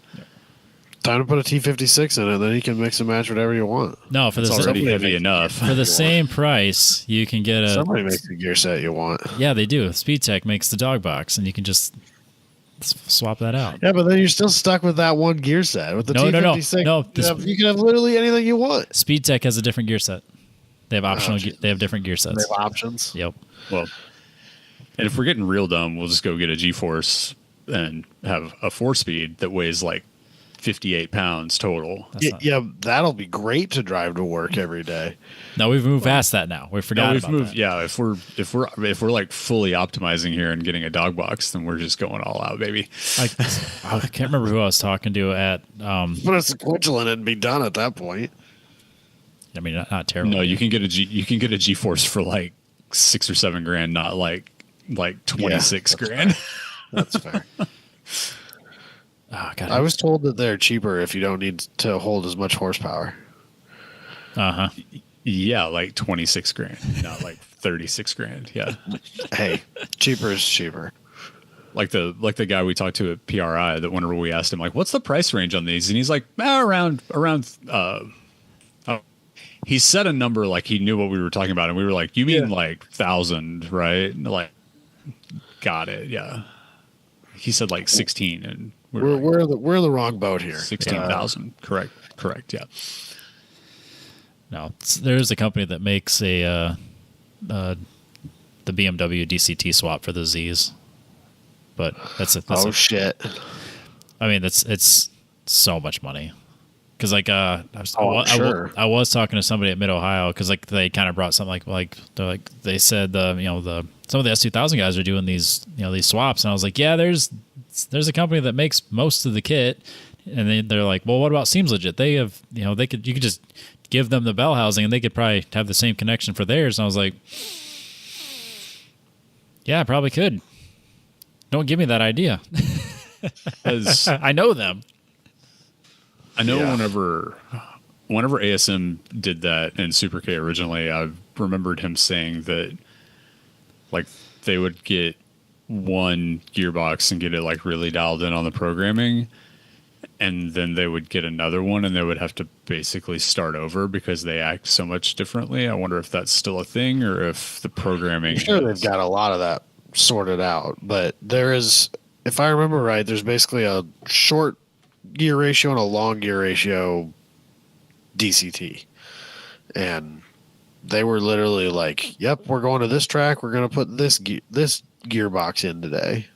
time to put a T56 in it, then you can mix and match whatever you want. No, for it's already heavy enough. For the same price, you can get somebody makes the gear set you want. Yeah, they do. SpeedTech makes the dog box, and you can just swap that out. Yeah, but then you're still stuck with that one gear set. With the T56, no. You can have literally anything you want. SpeedTech has a different gear set. They have optional. They have different gear sets. They have options. Yep. Well, and if we're getting real dumb, we'll just go get a G-Force and have a 4-speed that weighs like 58 pounds total. Yeah, that'll be great to drive to work every day. No, we've moved past that now. We forgot about that. Yeah, if we're like fully optimizing here and getting a dog box, then we're just going all out, baby. I can't remember who I was talking to at. Put a sequential in it and be done at that point. I mean, not terrible. No, you can get a G-Force for like $6 or $7 grand, not like 26 grand. That's fair. Oh, God. I was told that they're cheaper if you don't need to hold as much horsepower. Yeah, like 26 grand, not like 36 grand. Yeah. Hey, cheaper is cheaper. Like the guy we talked to at PRI, that whenever we asked him like, what's the price range on these? And he's like, around he said a number like he knew what we were talking about, and we were like, you mean like 1,000, right? Like, got it. Yeah. He said like 16, and we're in the wrong boat here. 16,000. Correct. Yeah. No, there's a company that makes the BMW DCT swap for the Z's, but that's shit. I mean, it's so much money. Because like I was talking to somebody at Mid Ohio because like they kind of brought something they said some of the S2000 guys are doing these these swaps, and I was like, yeah, there's a company that makes most of the kit, and they're like, well, what about Seems Legit? They have you could just give them the bell housing and they could probably have the same connection for theirs. And I was like, yeah, I probably could. Don't give me that idea. I know them. I know whenever ASM did that in Super K originally, I remembered him saying that like they would get one gearbox and get it like really dialed in on the programming, and then they would get another one and they would have to basically start over because they act so much differently. I wonder if that's still a thing or if the programming... I'm sure they've got a lot of that sorted out, but there is, if I remember right, there's basically a short gear ratio and a long gear ratio DCT. And they were literally like, yep, we're going to this track. We're going to put this gearbox in today.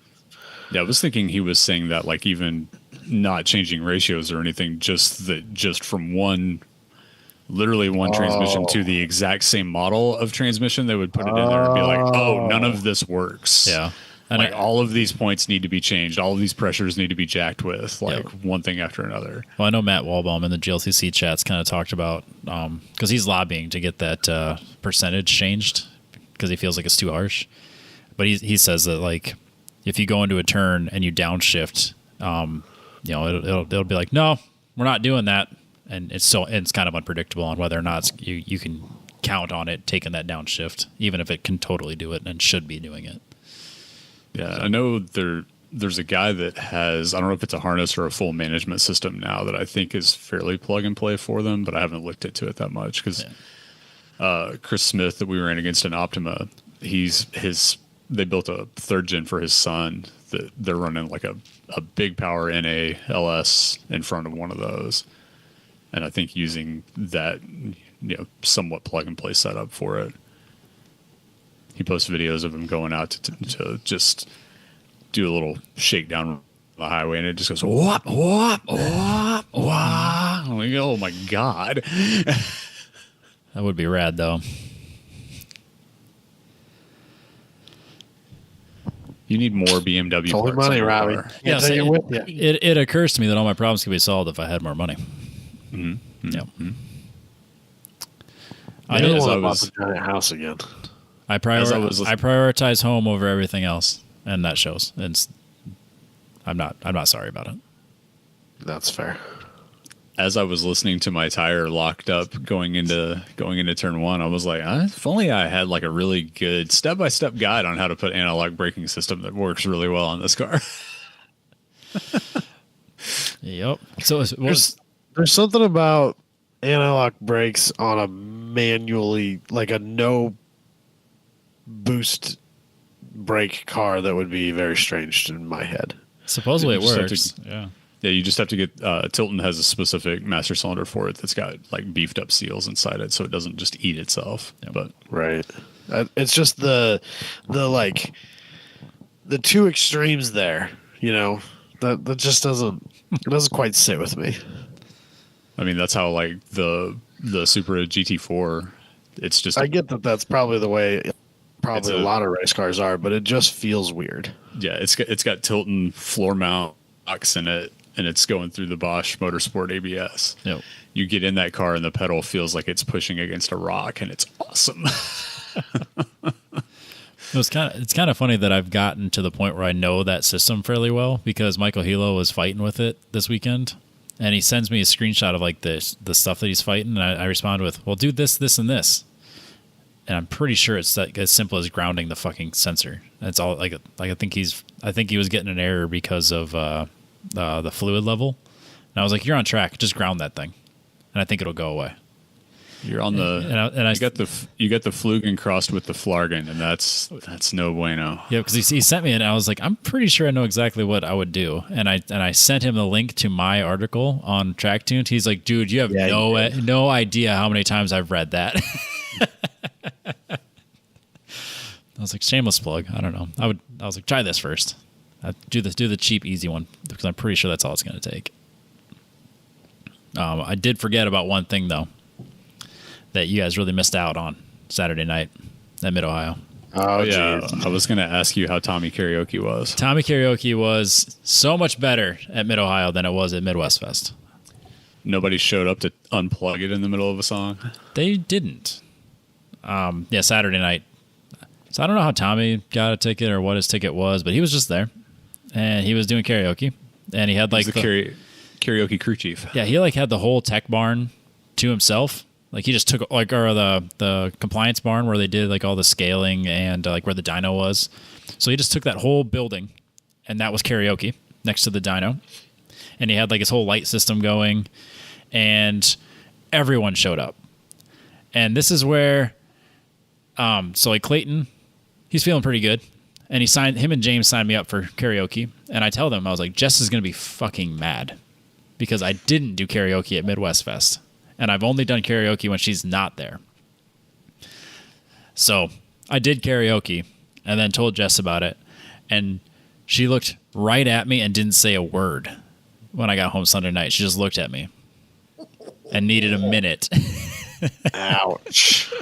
Yeah, I was thinking he was saying that like even not changing ratios or anything, just from one transmission to the exact same model of transmission, they would put it in there and be like, oh, none of this works. Yeah. And like all of these points need to be changed. All of these pressures need to be jacked with one thing after another. Well, I know Matt Walbaum in the GLCC chats kind of talked about, because he's lobbying to get that percentage changed because he feels like it's too harsh. But he says that like if you go into a turn and you downshift, it'll be like, no, we're not doing that. And it's kind of unpredictable on whether or not you can count on it taking that downshift, even if it can totally do it and should be doing it. Yeah, I know there's a guy that has, I don't know if it's a harness or a full management system now that I think is fairly plug and play for them, but I haven't looked into it that much because Chris Smith that we ran against in Optima, they built a third gen for his son that they're running like a big power NA LS in front of one of those. And I think using that, somewhat plug and play setup for it. He posts videos of him going out to just do a little shakedown on the highway, and it just goes whop whop whop whop. I'm like, oh my god, that would be rad though. You need more BMW. Total money, Robbie. Yeah, so it occurs to me that all my problems could be solved if I had more money. Mm-hmm. Yeah. Mm-hmm. I don't want to buy a giant house again. I prioritize home over everything else, and that shows. And I'm not sorry about it. That's fair. As I was listening to my tire locked up going into turn one, I was like, if only I had like a really good step-by-step guide on how to put analog braking system that works really well on this car. Yep. So there's something about analog brakes on a manually, like a no boost brake car that would be very strange in my head. Supposedly it works. Yeah, you just have to get Tilton has a specific master cylinder for it that's got like beefed up seals inside it so it doesn't just eat itself. Yeah. But right. It's just the two extremes there, that just doesn't quite sit with me. I mean, that's how like the Supra GT4, it's just I get that that's probably the way a lot of race cars are, but it just feels weird. Yeah, it's got Tilton floor mount box in it, and it's going through the Bosch Motorsport ABS. Yep. You get in that car, and the pedal feels like it's pushing against a rock, and it's awesome. It's kind of funny that I've gotten to the point where I know that system fairly well because Michael Hilo was fighting with it this weekend, and he sends me a screenshot of like the stuff that he's fighting, and I respond with, "Well, do this, this, and this." And I'm pretty sure it's like as simple as grounding the fucking sensor. It's all like I think he was getting an error because of the fluid level. And I was like, "You're on track. Just ground that thing, and I think it'll go away." You're on you got the Flugen crossed with the Flargen, and that's no bueno. Yeah, because he sent me and I was like, I'm pretty sure I know exactly what I would do, and I sent him the link to my article on TrackTuned. He's like, dude, you have no idea how many times I've read that. I was like, shameless plug. I don't know. I was like, try this first. Do the cheap, easy one because I'm pretty sure that's all it's going to take. I did forget about one thing though that you guys really missed out on Saturday night at Mid Ohio. Oh yeah, geez. I was going to ask you how Tommy Karaoke was. Tommy Karaoke was so much better at Mid Ohio than it was at Midwest Fest. Nobody showed up to unplug it in the middle of a song. They didn't. Saturday night. So I don't know how Tommy got a ticket or what his ticket was, but he was just there, and he was doing karaoke, and he had like the karaoke crew chief. Yeah, he like had the whole tech barn to himself. Like he just took like the compliance barn where they did like all the scaling and like where the dyno was. So he just took that whole building, and that was karaoke next to the dyno, and he had like his whole light system going, and everyone showed up. And this is where, so like Clayton, he's feeling pretty good, and him and James signed me up for karaoke, and I tell them, I was like, Jess is gonna be fucking mad because I didn't do karaoke at Midwest Fest. And I've only done karaoke when she's not there. So I did karaoke and then told Jess about it. And she looked right at me and didn't say a word when I got home Sunday night. She just looked at me and needed a minute. Ouch.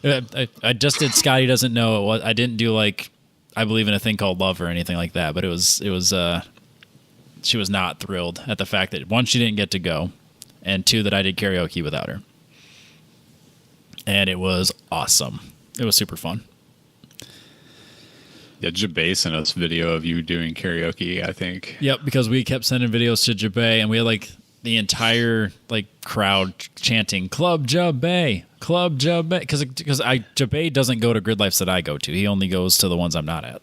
I just did Scotty Doesn't Know. I didn't do like I Believe in a Thing Called Love or anything like that. But it was she was not thrilled at the fact that, one, she didn't get to go, and two, that I did karaoke without her. And it was awesome. It was super fun. Yeah, Jabay sent us video of you doing karaoke, I think. Yep, because we kept sending videos to Jabay, and we had like the entire like crowd chanting Club Jabay, Club Jabay, because Jabay doesn't go to Grid Life that I go to. He only goes to the ones I'm not at.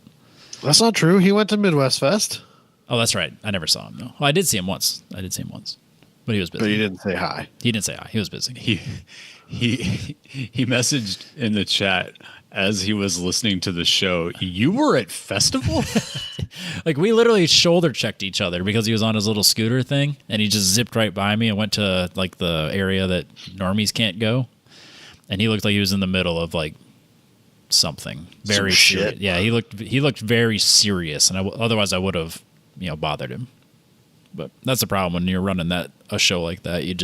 That's not true. He went to Midwest Fest. Oh, that's right. I never saw him. No, well, I did see him once. But he was busy. But he didn't say hi. He didn't say hi. He was busy. He messaged in the chat as he was listening to the show, you were at festival? Like we literally shoulder checked each other because he was on his little scooter thing, and he just zipped right by me and went to like the area that normies can't go. And he looked like he was in the middle of like something very serious. Yeah, he looked very serious, and otherwise I would have bothered him. But that's the problem when you're running a show like that. You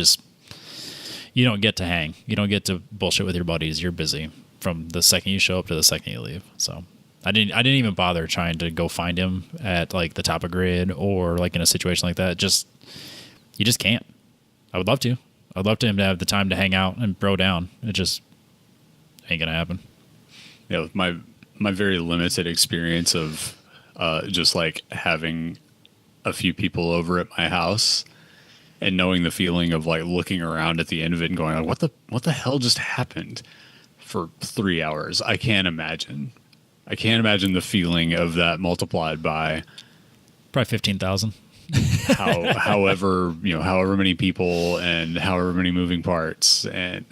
don't get to hang. You don't get to bullshit with your buddies. You're busy from the second you show up to the second you leave. So I didn't even bother trying to go find him at like the top of Grid or like in a situation like that. You just can't. I would love to. I'd love to him to have the time to hang out and bro down. It just ain't gonna happen. Yeah, with my very limited experience of just like having a few people over at my house and knowing the feeling of like looking around at the end of it and going, what the hell just happened for 3 hours? I can't imagine the feeling of that multiplied by probably 15,000. however many people and however many moving parts and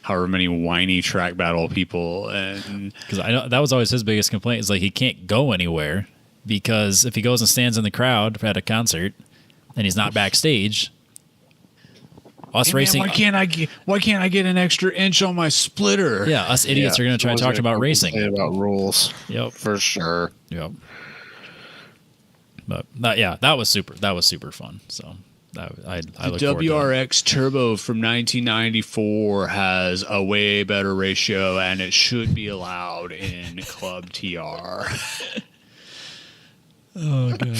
however many whiny track battle people. And because I know that was always his biggest complaint is like he can't go anywhere. Because if he goes and stands in the crowd at a concert and he's not backstage, racing. Why can't I get an extra inch on my splitter? Yeah, us idiots are going to try to talk about racing. About rules. Yep, for sure. Yep. But that was super. That was super fun. So I look the WRX Turbo from 1994 has a way better ratio, and it should be allowed in Club TR. Oh god.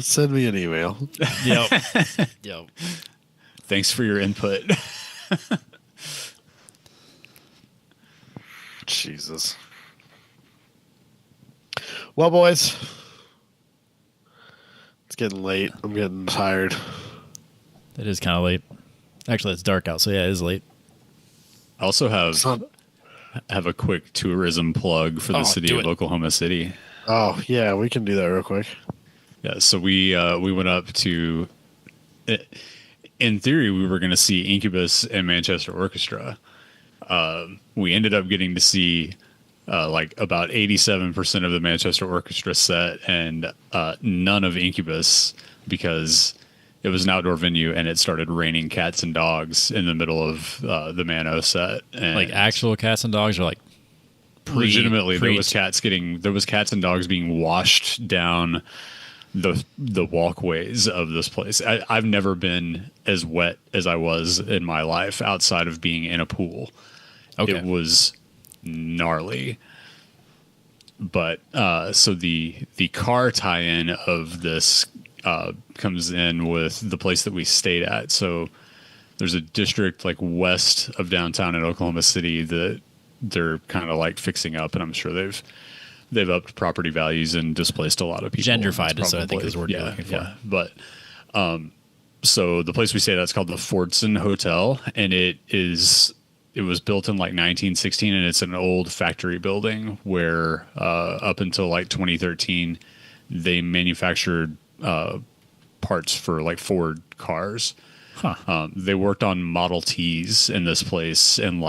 Send me an email. Yep. Thanks for your input. Jesus. Well, boys, it's getting late. I'm getting tired. It is kind of late. Actually, it's dark out, so yeah, it is late. I also have a quick tourism plug for the city of Oklahoma City. Oh, yeah, we can do that real quick. Yeah, so we went up to, in theory, we were going to see Incubus and Manchester Orchestra. We ended up getting to see like about 87% of the Manchester Orchestra set and none of Incubus because it was an outdoor venue and it started raining cats and dogs in the middle of the Mano set. And like actual cats and dogs, or like legitimately there was cats and dogs being washed down the walkways of this place. I've never been as wet as I was in my life outside of being in a pool. Okay. It was gnarly. But so the car tie-in of this comes in with the place that we stayed at. So there's a district like west of downtown in Oklahoma City that they're kind of like fixing up, and I'm sure they've upped property values and displaced a lot of people. Gentrified is, I think, is the word you're looking for. Yeah. But so the place we stayed at is called the Fordson Hotel, and it was built in like 1916, and it's an old factory building where up until like 2013 they manufactured parts for like Ford cars. Huh. They worked on Model Ts in this place and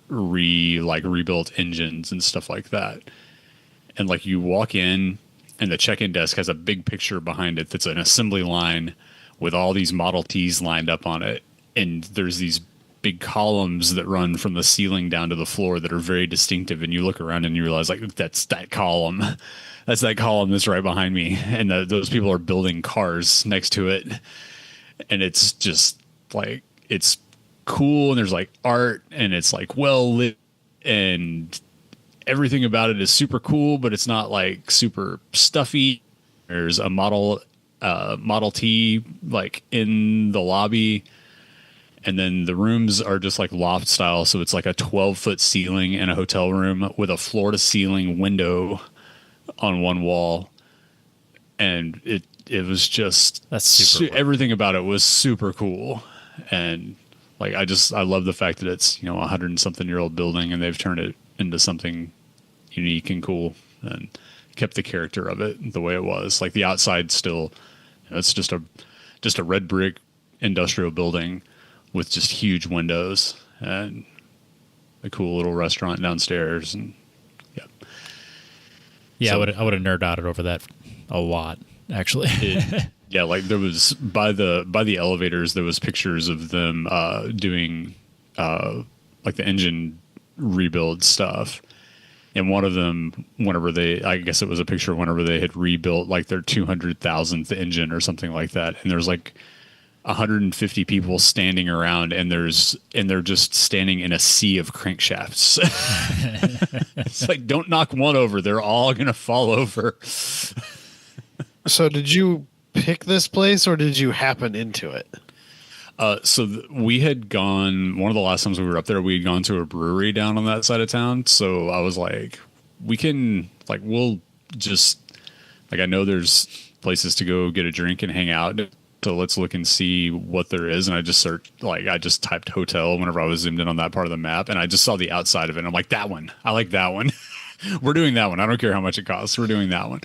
rebuilt engines and stuff like that. And like you walk in and the check-in desk has a big picture behind it that's an assembly line with all these Model Ts lined up on it. And there's these big columns that run from the ceiling down to the floor that are very distinctive. And you look around and you realize like that's that column. That's that column that's right behind me. And those people are building cars next to it. And it's just like, it's cool. And there's like art and it's like well lit and everything about it is super cool, but it's not like super stuffy. There's a Model T like in the lobby. And then the rooms are just like loft style. So it's like a 12-foot ceiling in a hotel room with a floor to ceiling window on one wall. And it was just, that's super everything about it was super cool. And like, I love the fact that it's, 100 and something year old building and they've turned it into something unique and cool and kept the character of it the way it was. Like the outside still, it's just a red brick industrial building with just huge windows and a cool little restaurant downstairs. And yeah, so, I would have nerded out over that a lot, actually. Yeah, like there was by the elevators, there was pictures of them doing like the engine rebuild stuff. And one of them, I guess it was a picture whenever they had rebuilt like their 200,000th engine or something like that. And there's like 150 people standing around and they're just standing in a sea of crankshafts. It's like, don't knock one over. They're all going to fall over. So did you pick this place or did you happen into it? We had gone, one of the last times we were up there, we had gone to a brewery down on that side of town. So I was like, we'll just, like, I know there's places to go get a drink and hang out. So let's look and see what there is. And I just typed hotel whenever I was zoomed in on that part of the map. And I just saw the outside of it. And I'm like, that one. I like that one. We're doing that one. I don't care how much it costs. We're doing that one.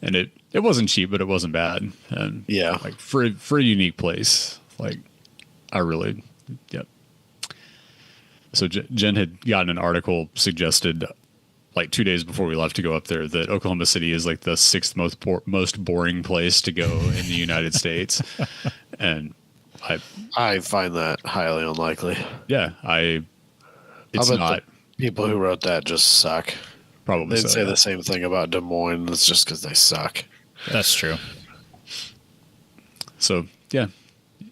And it wasn't cheap, but it wasn't bad. And yeah, like for a unique place, like yep. So Jen had gotten an article suggested like 2 days before we left to go up there that Oklahoma City is like the sixth most boring place to go in the United States. And I find that highly unlikely. Yeah. It's not. People who wrote that just suck. Probably They'd say the same thing about Des Moines. It's just because they suck. That's true. So yeah,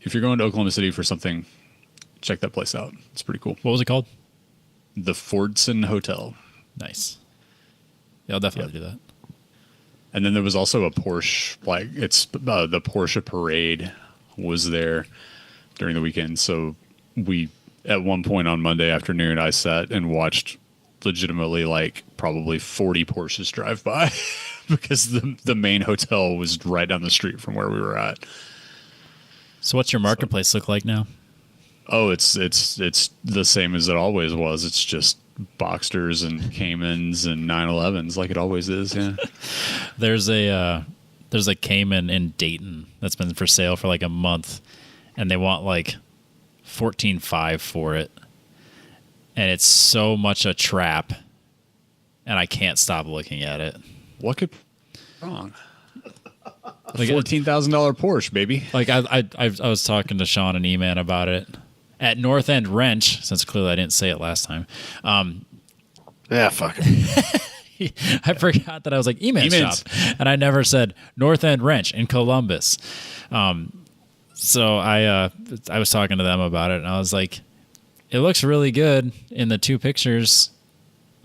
if you're going to Oklahoma City for something, check that place out. It's pretty cool. What was it called? The Fordson Hotel. Nice. Yeah, I'll definitely do that. And then there was also a Porsche, like it's the Porsche parade was there during the weekend. So at one point on Monday afternoon, I sat and watched legitimately like probably 40 Porsches drive by because the main hotel was right down the street from where we were at. So what's your marketplace look like now? Oh, it's the same as it always was. It's just Boxsters and Caymans and 911s like it always is. Yeah. There's a Cayman in Dayton that's been for sale for like a month, and they want like $14,500 for it, and it's so much a trap, and I can't stop looking at it. What could be wrong? Like $14,000 Porsche, baby. Like I was talking to Sean and E-Man about it at North End Wrench, since clearly I didn't say it last time. Yeah, fuck it. I forgot that I was like E-Man shop, and I never said North End Wrench in Columbus. So I was talking to them about it, and I was like, it looks really good in the 2 pictures,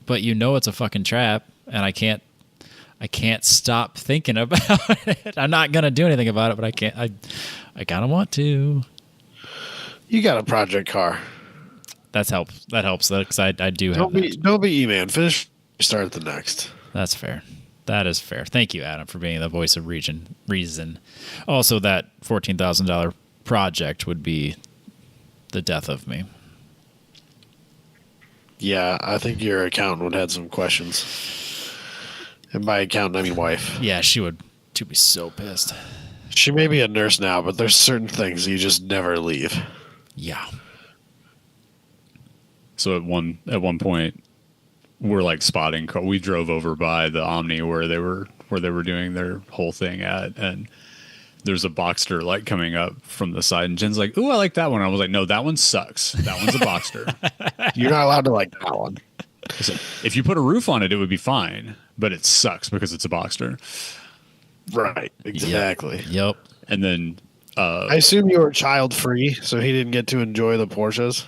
but it's a fucking trap, and I can't stop thinking about it. I'm not gonna do anything about it, but I can't. I kind of want to. You got a project car. That helps. Because I do have. Don't be E-Man. Finish. Start at the next. That's fair. That is fair. Thank you, Adam, for being the voice of reason. Also, that $14,000 project would be the death of me. Yeah, I think your accountant would have some questions. And by accountant, I mean wife. Yeah, she would be so pissed. She may be a nurse now, but there's certain things you just never leave. Yeah. So at one point, we're like spotting. We drove over by the Omni where they were doing their whole thing at, and there's a Boxster like coming up from the side, and Jen's like, "Ooh, I like that one." I was like, "No, that one sucks. That one's a Boxster. You're not allowed to like that one." So if you put a roof on it, it would be fine, but it sucks because it's a Boxster." Right. Exactly. Yep. And then I assume you were child free, so he didn't get to enjoy the Porsches.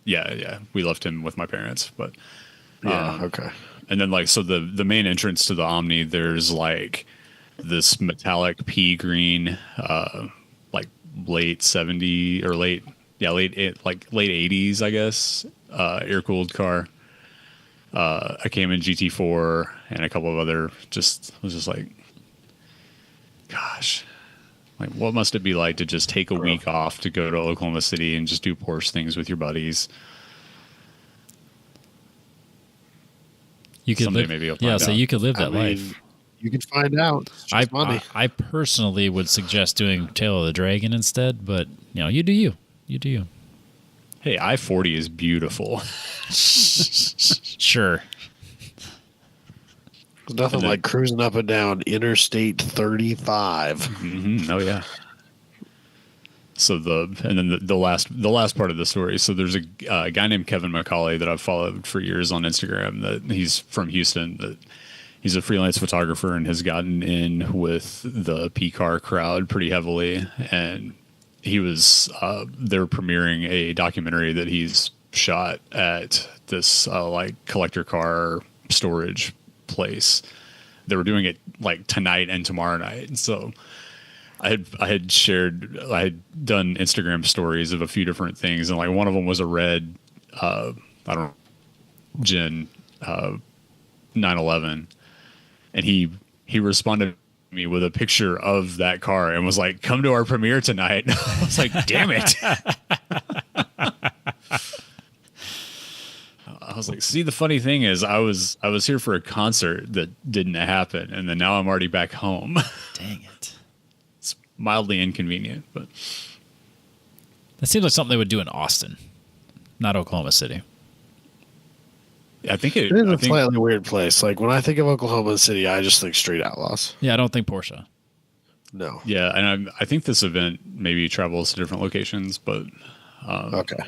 Yeah. We left him with my parents, but okay. And then so the main entrance to the Omni, there's like this metallic pea green, like late 70s or late 80s, I guess, air cooled car. I came in GT4 and a couple of other. Was just like, gosh, like what must it be like to just take a week off to go to Oklahoma City and just do Porsche things with your buddies? You could someday live, maybe you'll find out. So you could live that life. You can find out. I personally would suggest doing Tail of the Dragon instead, but you do you. You do you. Hey, I-40 is beautiful. Sure. There's nothing like cruising up and down Interstate 35. Mm-hmm. Oh yeah. So the last part of the story. So there's a guy named Kevin McCauley that I've followed for years on Instagram. That he's from Houston. That he's a freelance photographer and has gotten in with the P-car crowd pretty heavily. And he was they're premiering a documentary that he's shot at this like collector car storage place. They were doing it like tonight and tomorrow night. And so I had done Instagram stories of a few different things, and like one of them was a red Gen 911, and he responded to me with a picture of that car and was like, "Come to our premiere tonight." I was like, "Damn it." I was like, see, the funny thing is I was here for a concert that didn't happen, and then now I'm already back home. Dang it. It's mildly inconvenient, but that seems like something they would do in Austin, not Oklahoma City. I think it is a slightly weird place. Like when I think of Oklahoma City, I just think Street Outlaws. Yeah, I don't think Porsche. No. Yeah, and I think this event maybe travels to different locations, but okay,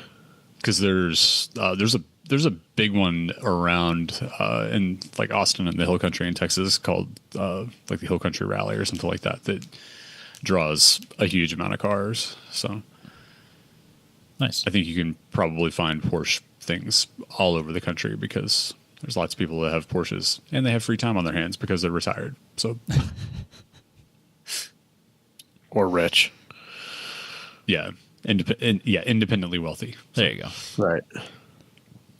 because there's a big one around in like Austin and the Hill Country in Texas called like the Hill Country Rally or something like that draws a huge amount of cars. So nice. I think you can probably find Porsche things all over the country because there's lots of people that have Porsches and they have free time on their hands because they're retired. So or rich. Yeah. Independently wealthy. There you go. Right.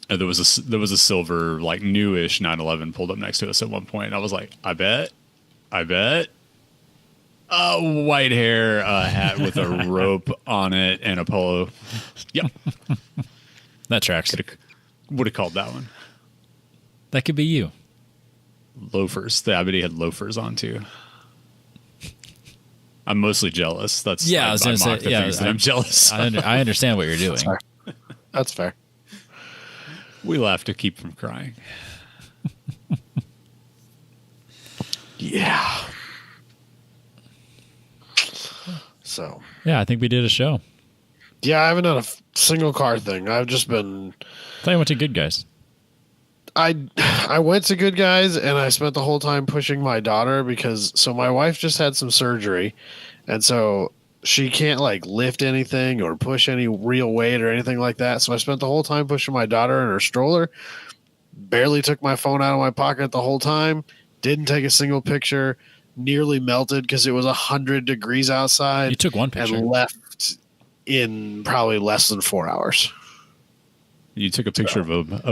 There was a silver, like newish 911 pulled up next to us at one point. And I was like, I bet. White hair, a hat with a rope on it, and a polo. Yep. That tracks. Would have called that one. That could be you. Loafers. I bet he had loafers on too. I'm mostly jealous. That's I was going to say. Yeah, I'm jealous. I understand what you're doing. That's fair. We laugh to keep from crying. Yeah. So. Yeah, I think we did a show. Yeah, I haven't done a single car thing. I've just been. I thought you went to Good Guys. I went to Good Guys and I spent the whole time pushing my daughter because my wife just had some surgery, and so she can't like lift anything or push any real weight or anything like that. So I spent the whole time pushing my daughter in her stroller. Barely took my phone out of my pocket the whole time. Didn't take a single picture. Nearly melted because it was 100 degrees outside. You took one picture and left in probably less than 4 hours. You took a picture of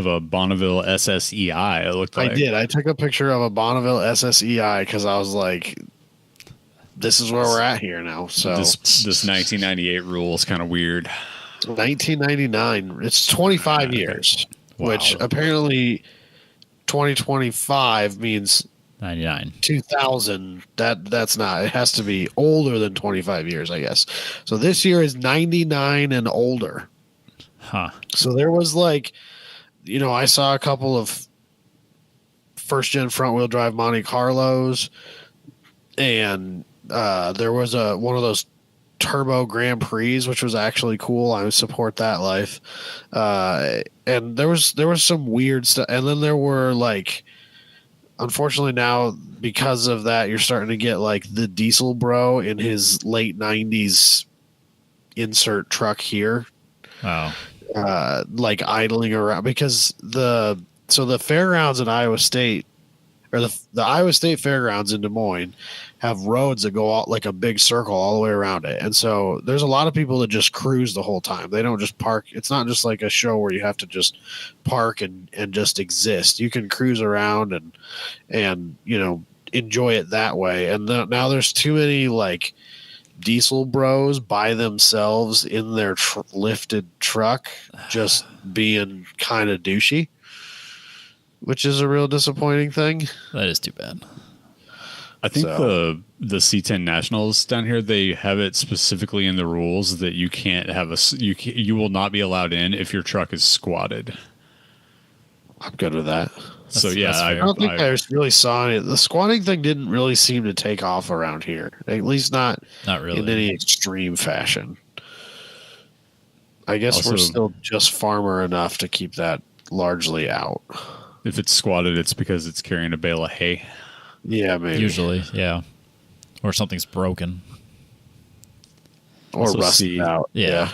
a Bonneville SSEI. It looked like. I did. I took a picture of a Bonneville SSEI because I was like, "This is where we're at here now." So this 1998 rule is kind of weird. 1999. It's 25 years, wow. Which apparently 2025 means 99. 2000. That's not. It has to be older than 25 years, I guess. So this year is 99 and older. Huh. So there was like, I saw a couple of first gen front wheel drive Monte Carlos, and there was one of those turbo Grand Prix, which was actually cool. I would support that life. And there was some weird stuff, and then there were like, unfortunately now because of that, you're starting to get like the Diesel Bro in his late 90s insert truck here. Wow. Like idling around because the fairgrounds at Iowa State, or the Iowa State Fairgrounds in Des Moines, have roads that go out like a big circle all the way around it. And so there's a lot of people that just cruise the whole time. They don't just park. It's not just like a show where you have to just park and just exist. You can cruise around and enjoy it that way. And now there's too many like Diesel Bros by themselves in their lifted truck just being kind of douchey, which is a real disappointing thing. That is too bad. I think the C10 Nationals down here, they have it specifically in the rules that you can't have you will not be allowed in if your truck is squatted. I'm good with that. So yeah, I don't think I really saw it. The squatting thing didn't really seem to take off around here, at least not really in any extreme fashion. I guess Also, we're still just farmer enough to keep that largely out. If it's squatted, it's because it's carrying a bale of hay. Yeah, maybe. Usually, yeah. Or something's broken. Or rusted out. Yeah.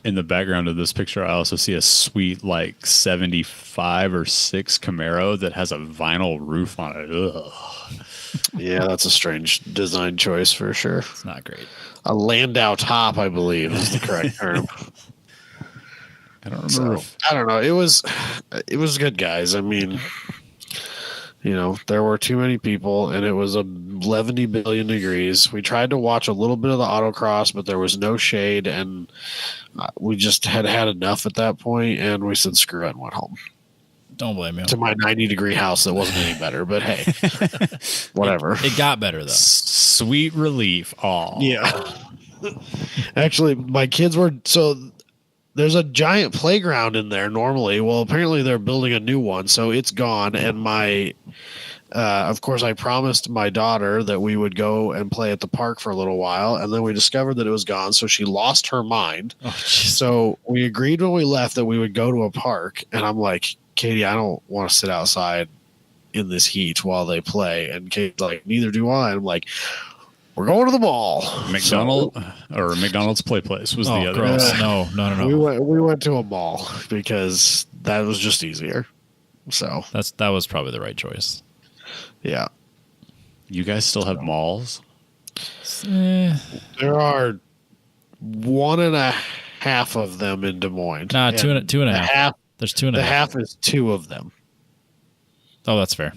In the background of this picture, I also see a sweet, like, 75 or 6 Camaro that has a vinyl roof on it. Ugh. Yeah, that's a strange design choice for sure. It's not great. A Landau top, I believe, is the correct term. I don't remember. I don't know. It was good, guys. I mean, there were too many people, and it was 11 billion degrees. We tried to watch a little bit of the autocross, but there was no shade, and we just had enough at that point, and we said screw it and went home. Don't blame you. To my 90-degree house that wasn't any better, but hey, whatever. It got better, though. Sweet relief. Aw. Yeah. Actually, my kids were... So there's a giant playground in there normally. Well, apparently they're building a new one, so it's gone. And of course, I promised my daughter that we would go and play at the park for a little while, and then we discovered that it was gone, so she lost her mind. So we agreed when we left that we would go to a park, and I'm like, Katie, I don't want to sit outside in this heat while they play. And Katie's like, neither do I. And I'm like, we're going to the mall. McDonald's Play Place was the other. Gross. No. We went to a mall because that was just easier. So that was probably the right choice. Yeah. You guys still have malls? There are 1.5 of them in Des Moines. Nah, two and a half. There's 2.5. The half is 2 of them. Oh, that's fair.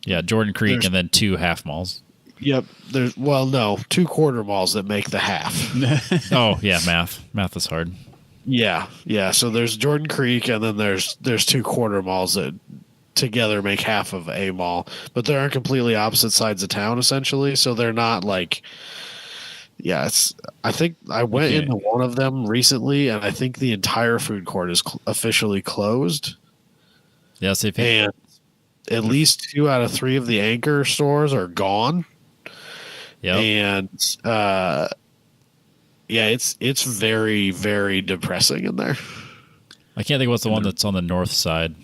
Yeah. Jordan Creek and then 2 half malls. Yep. There's 2 quarter malls that make the half. Oh yeah, math is hard. Yeah. So there's Jordan Creek, and then there's 2 quarter malls that together make half of a mall, but they're on completely opposite sides of town essentially. So they're not like. Yeah, I think I went into one of them recently, and I think the entire food court is officially closed. Yes, and at least 2 out of 3 of the anchor stores are gone. Yeah, and it's very, very depressing in there. I can't think of what's the one that's on the north side.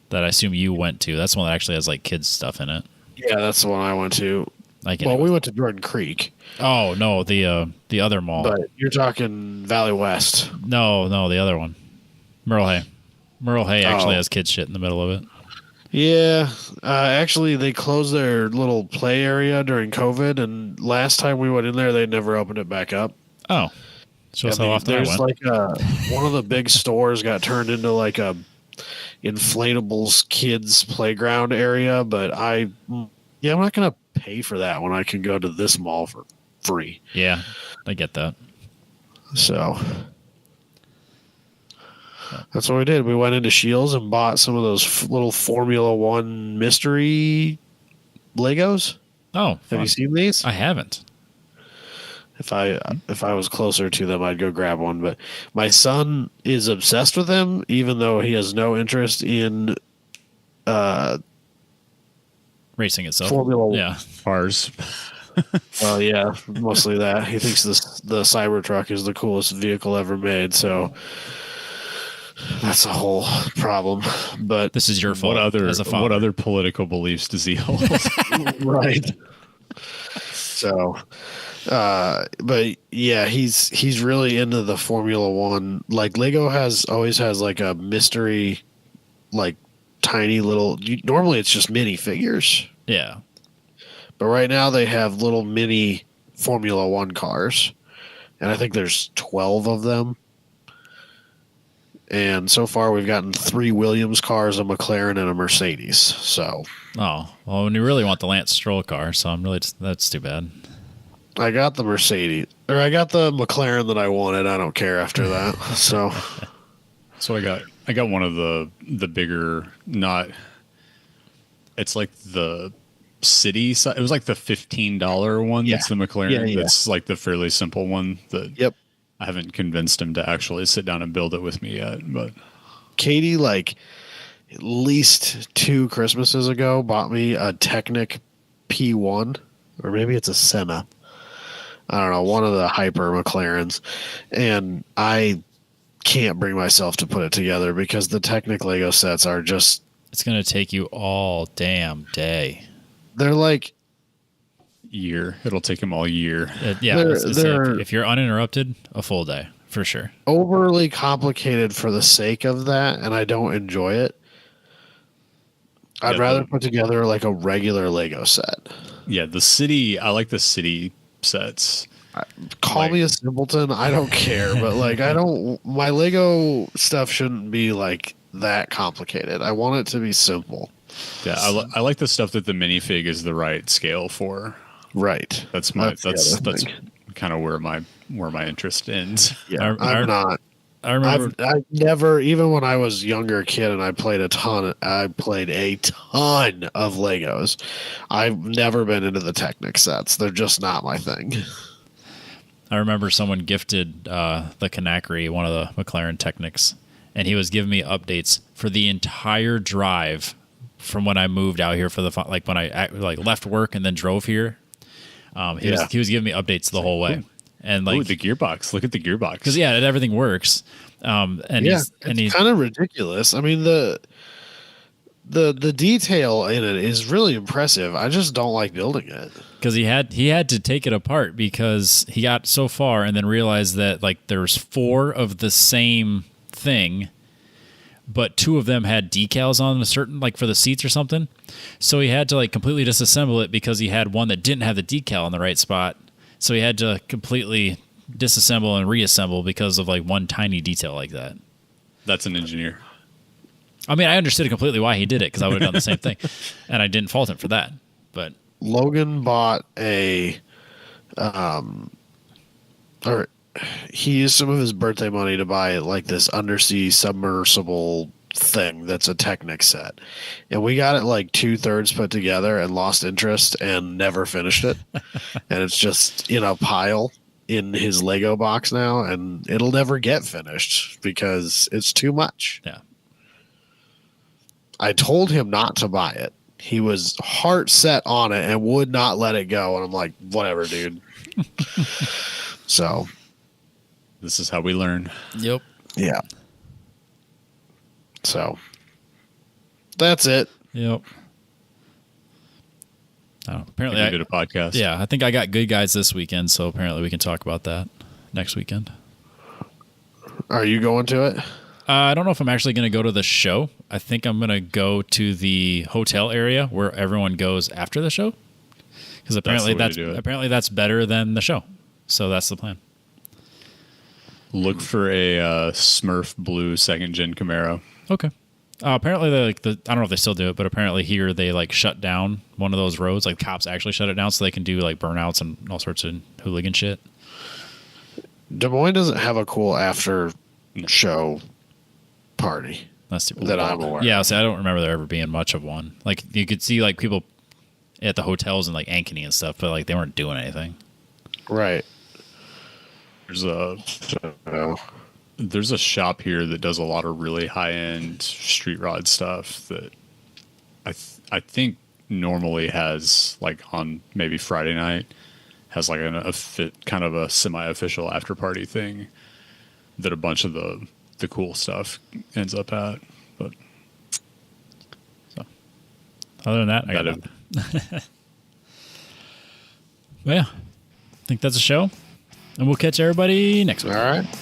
that I assume you went to. That's the one that actually has like kids stuff in it. Yeah, that's the one I went to. Like, well, we went to Jordan Creek. Oh no, the other mall. But you're talking Valley West. No, the other one. Merle Hay. Merle Hay actually has kids shit in the middle of it. Yeah, actually, they closed their little play area during COVID, and last time we went in there, they never opened it back up. Oh, so how often I went. Like one of the big stores got turned into like a inflatables kids playground area, but I'm not gonna pay for that when I can go to this mall for free. Yeah, I get that. So that's what we did. We went into Shields and bought some of those little Formula One mystery Legos. Oh, fun. Have you seen these? I haven't. If I was closer to them, I'd go grab one. But my son is obsessed with them, even though he has no interest in racing itself. Formula yeah. Cars. Well, yeah, mostly that. He thinks the Cybertruck is the coolest vehicle ever made. So that's a whole problem. But this is your fault. What other political beliefs does he hold? Right. So, but yeah, he's really into the Formula One. Like Lego always has like a mystery, like tiny little. Normally, it's just mini figures. Yeah. But right now they have little mini Formula One cars, and I think there's 12 of them. And so far, we've gotten 3 Williams cars, a McLaren, and a Mercedes. So, well, when you really want the Lance Stroll car, so that's too bad. I got the Mercedes, or I got the McLaren that I wanted. I don't care after that. So I got one of the bigger, not. It's like the city. It was like the $15 one. Yeah. That's the McLaren. Yeah. That's like the fairly simple one. Yep. I haven't convinced him to actually sit down and build it with me yet, but Katie, like at least 2 Christmases ago, bought me a Technic P1, or maybe it's a Senna. I don't know, one of the hyper McLarens, and I can't bring myself to put it together because the Technic Lego sets are just. It's gonna take you all damn day. They're like. Year. It'll take him all year. If you're uninterrupted, a full day for sure. Overly complicated for the sake of that, and I don't enjoy it. I'd rather put together like a regular Lego set. Yeah, I like the city sets. Call me a simpleton. I don't care, but like my Lego stuff shouldn't be like that complicated. I want it to be simple. Yeah, I like the stuff that the minifig is the right scale for. Right. That's kind of where my interest ends. Yeah, I'm not. I remember I never, even when I was a younger kid and I played a ton of Legos. I've never been into the Technic sets. They're just not my thing. I remember someone gifted the Kanakri, one of the McLaren Technics, and he was giving me updates for the entire drive from when I moved out here when I left work and then drove here. He was giving me updates the whole way, and like the gearbox. Look at the gearbox, because everything works. It's kind of ridiculous. I mean the detail in it is really impressive. I just don't like building it because he had to take it apart because he got so far and then realized that like there's 4 of the same thing, but 2 of them had decals on a certain, like for the seats or something. So he had to like completely disassemble it because he had one that didn't have the decal in the right spot. So he had to completely disassemble and reassemble because of like one tiny detail like that. That's an engineer. I mean, I understood completely why he did it because I would have done the same thing, and I didn't fault him for that. But Logan bought he used some of his birthday money to buy like this undersea submersible thing that's a Technic set, and we got it like 2/3 put together and lost interest and never finished it. And it's just in a pile in his Lego box now, and it'll never get finished because it's too much. Yeah. I told him not to buy it. He was heart set on it and would not let it go. And I'm like, whatever, dude. So this is how we learn. Yep. Yeah. So That's it. Yep. Oh, apparently I did a podcast. Yeah, I think I got good guys this weekend, so apparently we can talk about that next weekend. Are you going to it? I don't know if I'm actually going to go to the show. I think I'm going to go to the hotel area where everyone goes after the show, because apparently that's better than the show. So that's the plan. Look for a Smurf blue second gen Camaro. Okay. Apparently, I don't know if they still do it, but apparently here they like shut down one of those roads. Like cops actually shut it down so they can do like burnouts and all sorts of hooligan shit. Des Moines doesn't have a cool after show party that I'm aware. Yeah, so I don't remember there ever being much of one. Like you could see like people at the hotels in like Ankeny and stuff, but like they weren't doing anything. Right. There's a shop here that does a lot of really high end street rod stuff that I think normally has like on maybe Friday night has like kind of a semi-official after party thing that a bunch of the cool stuff ends up at. But so other than that, I got it. Well, yeah, I think that's a show, and we'll catch everybody next week. All right.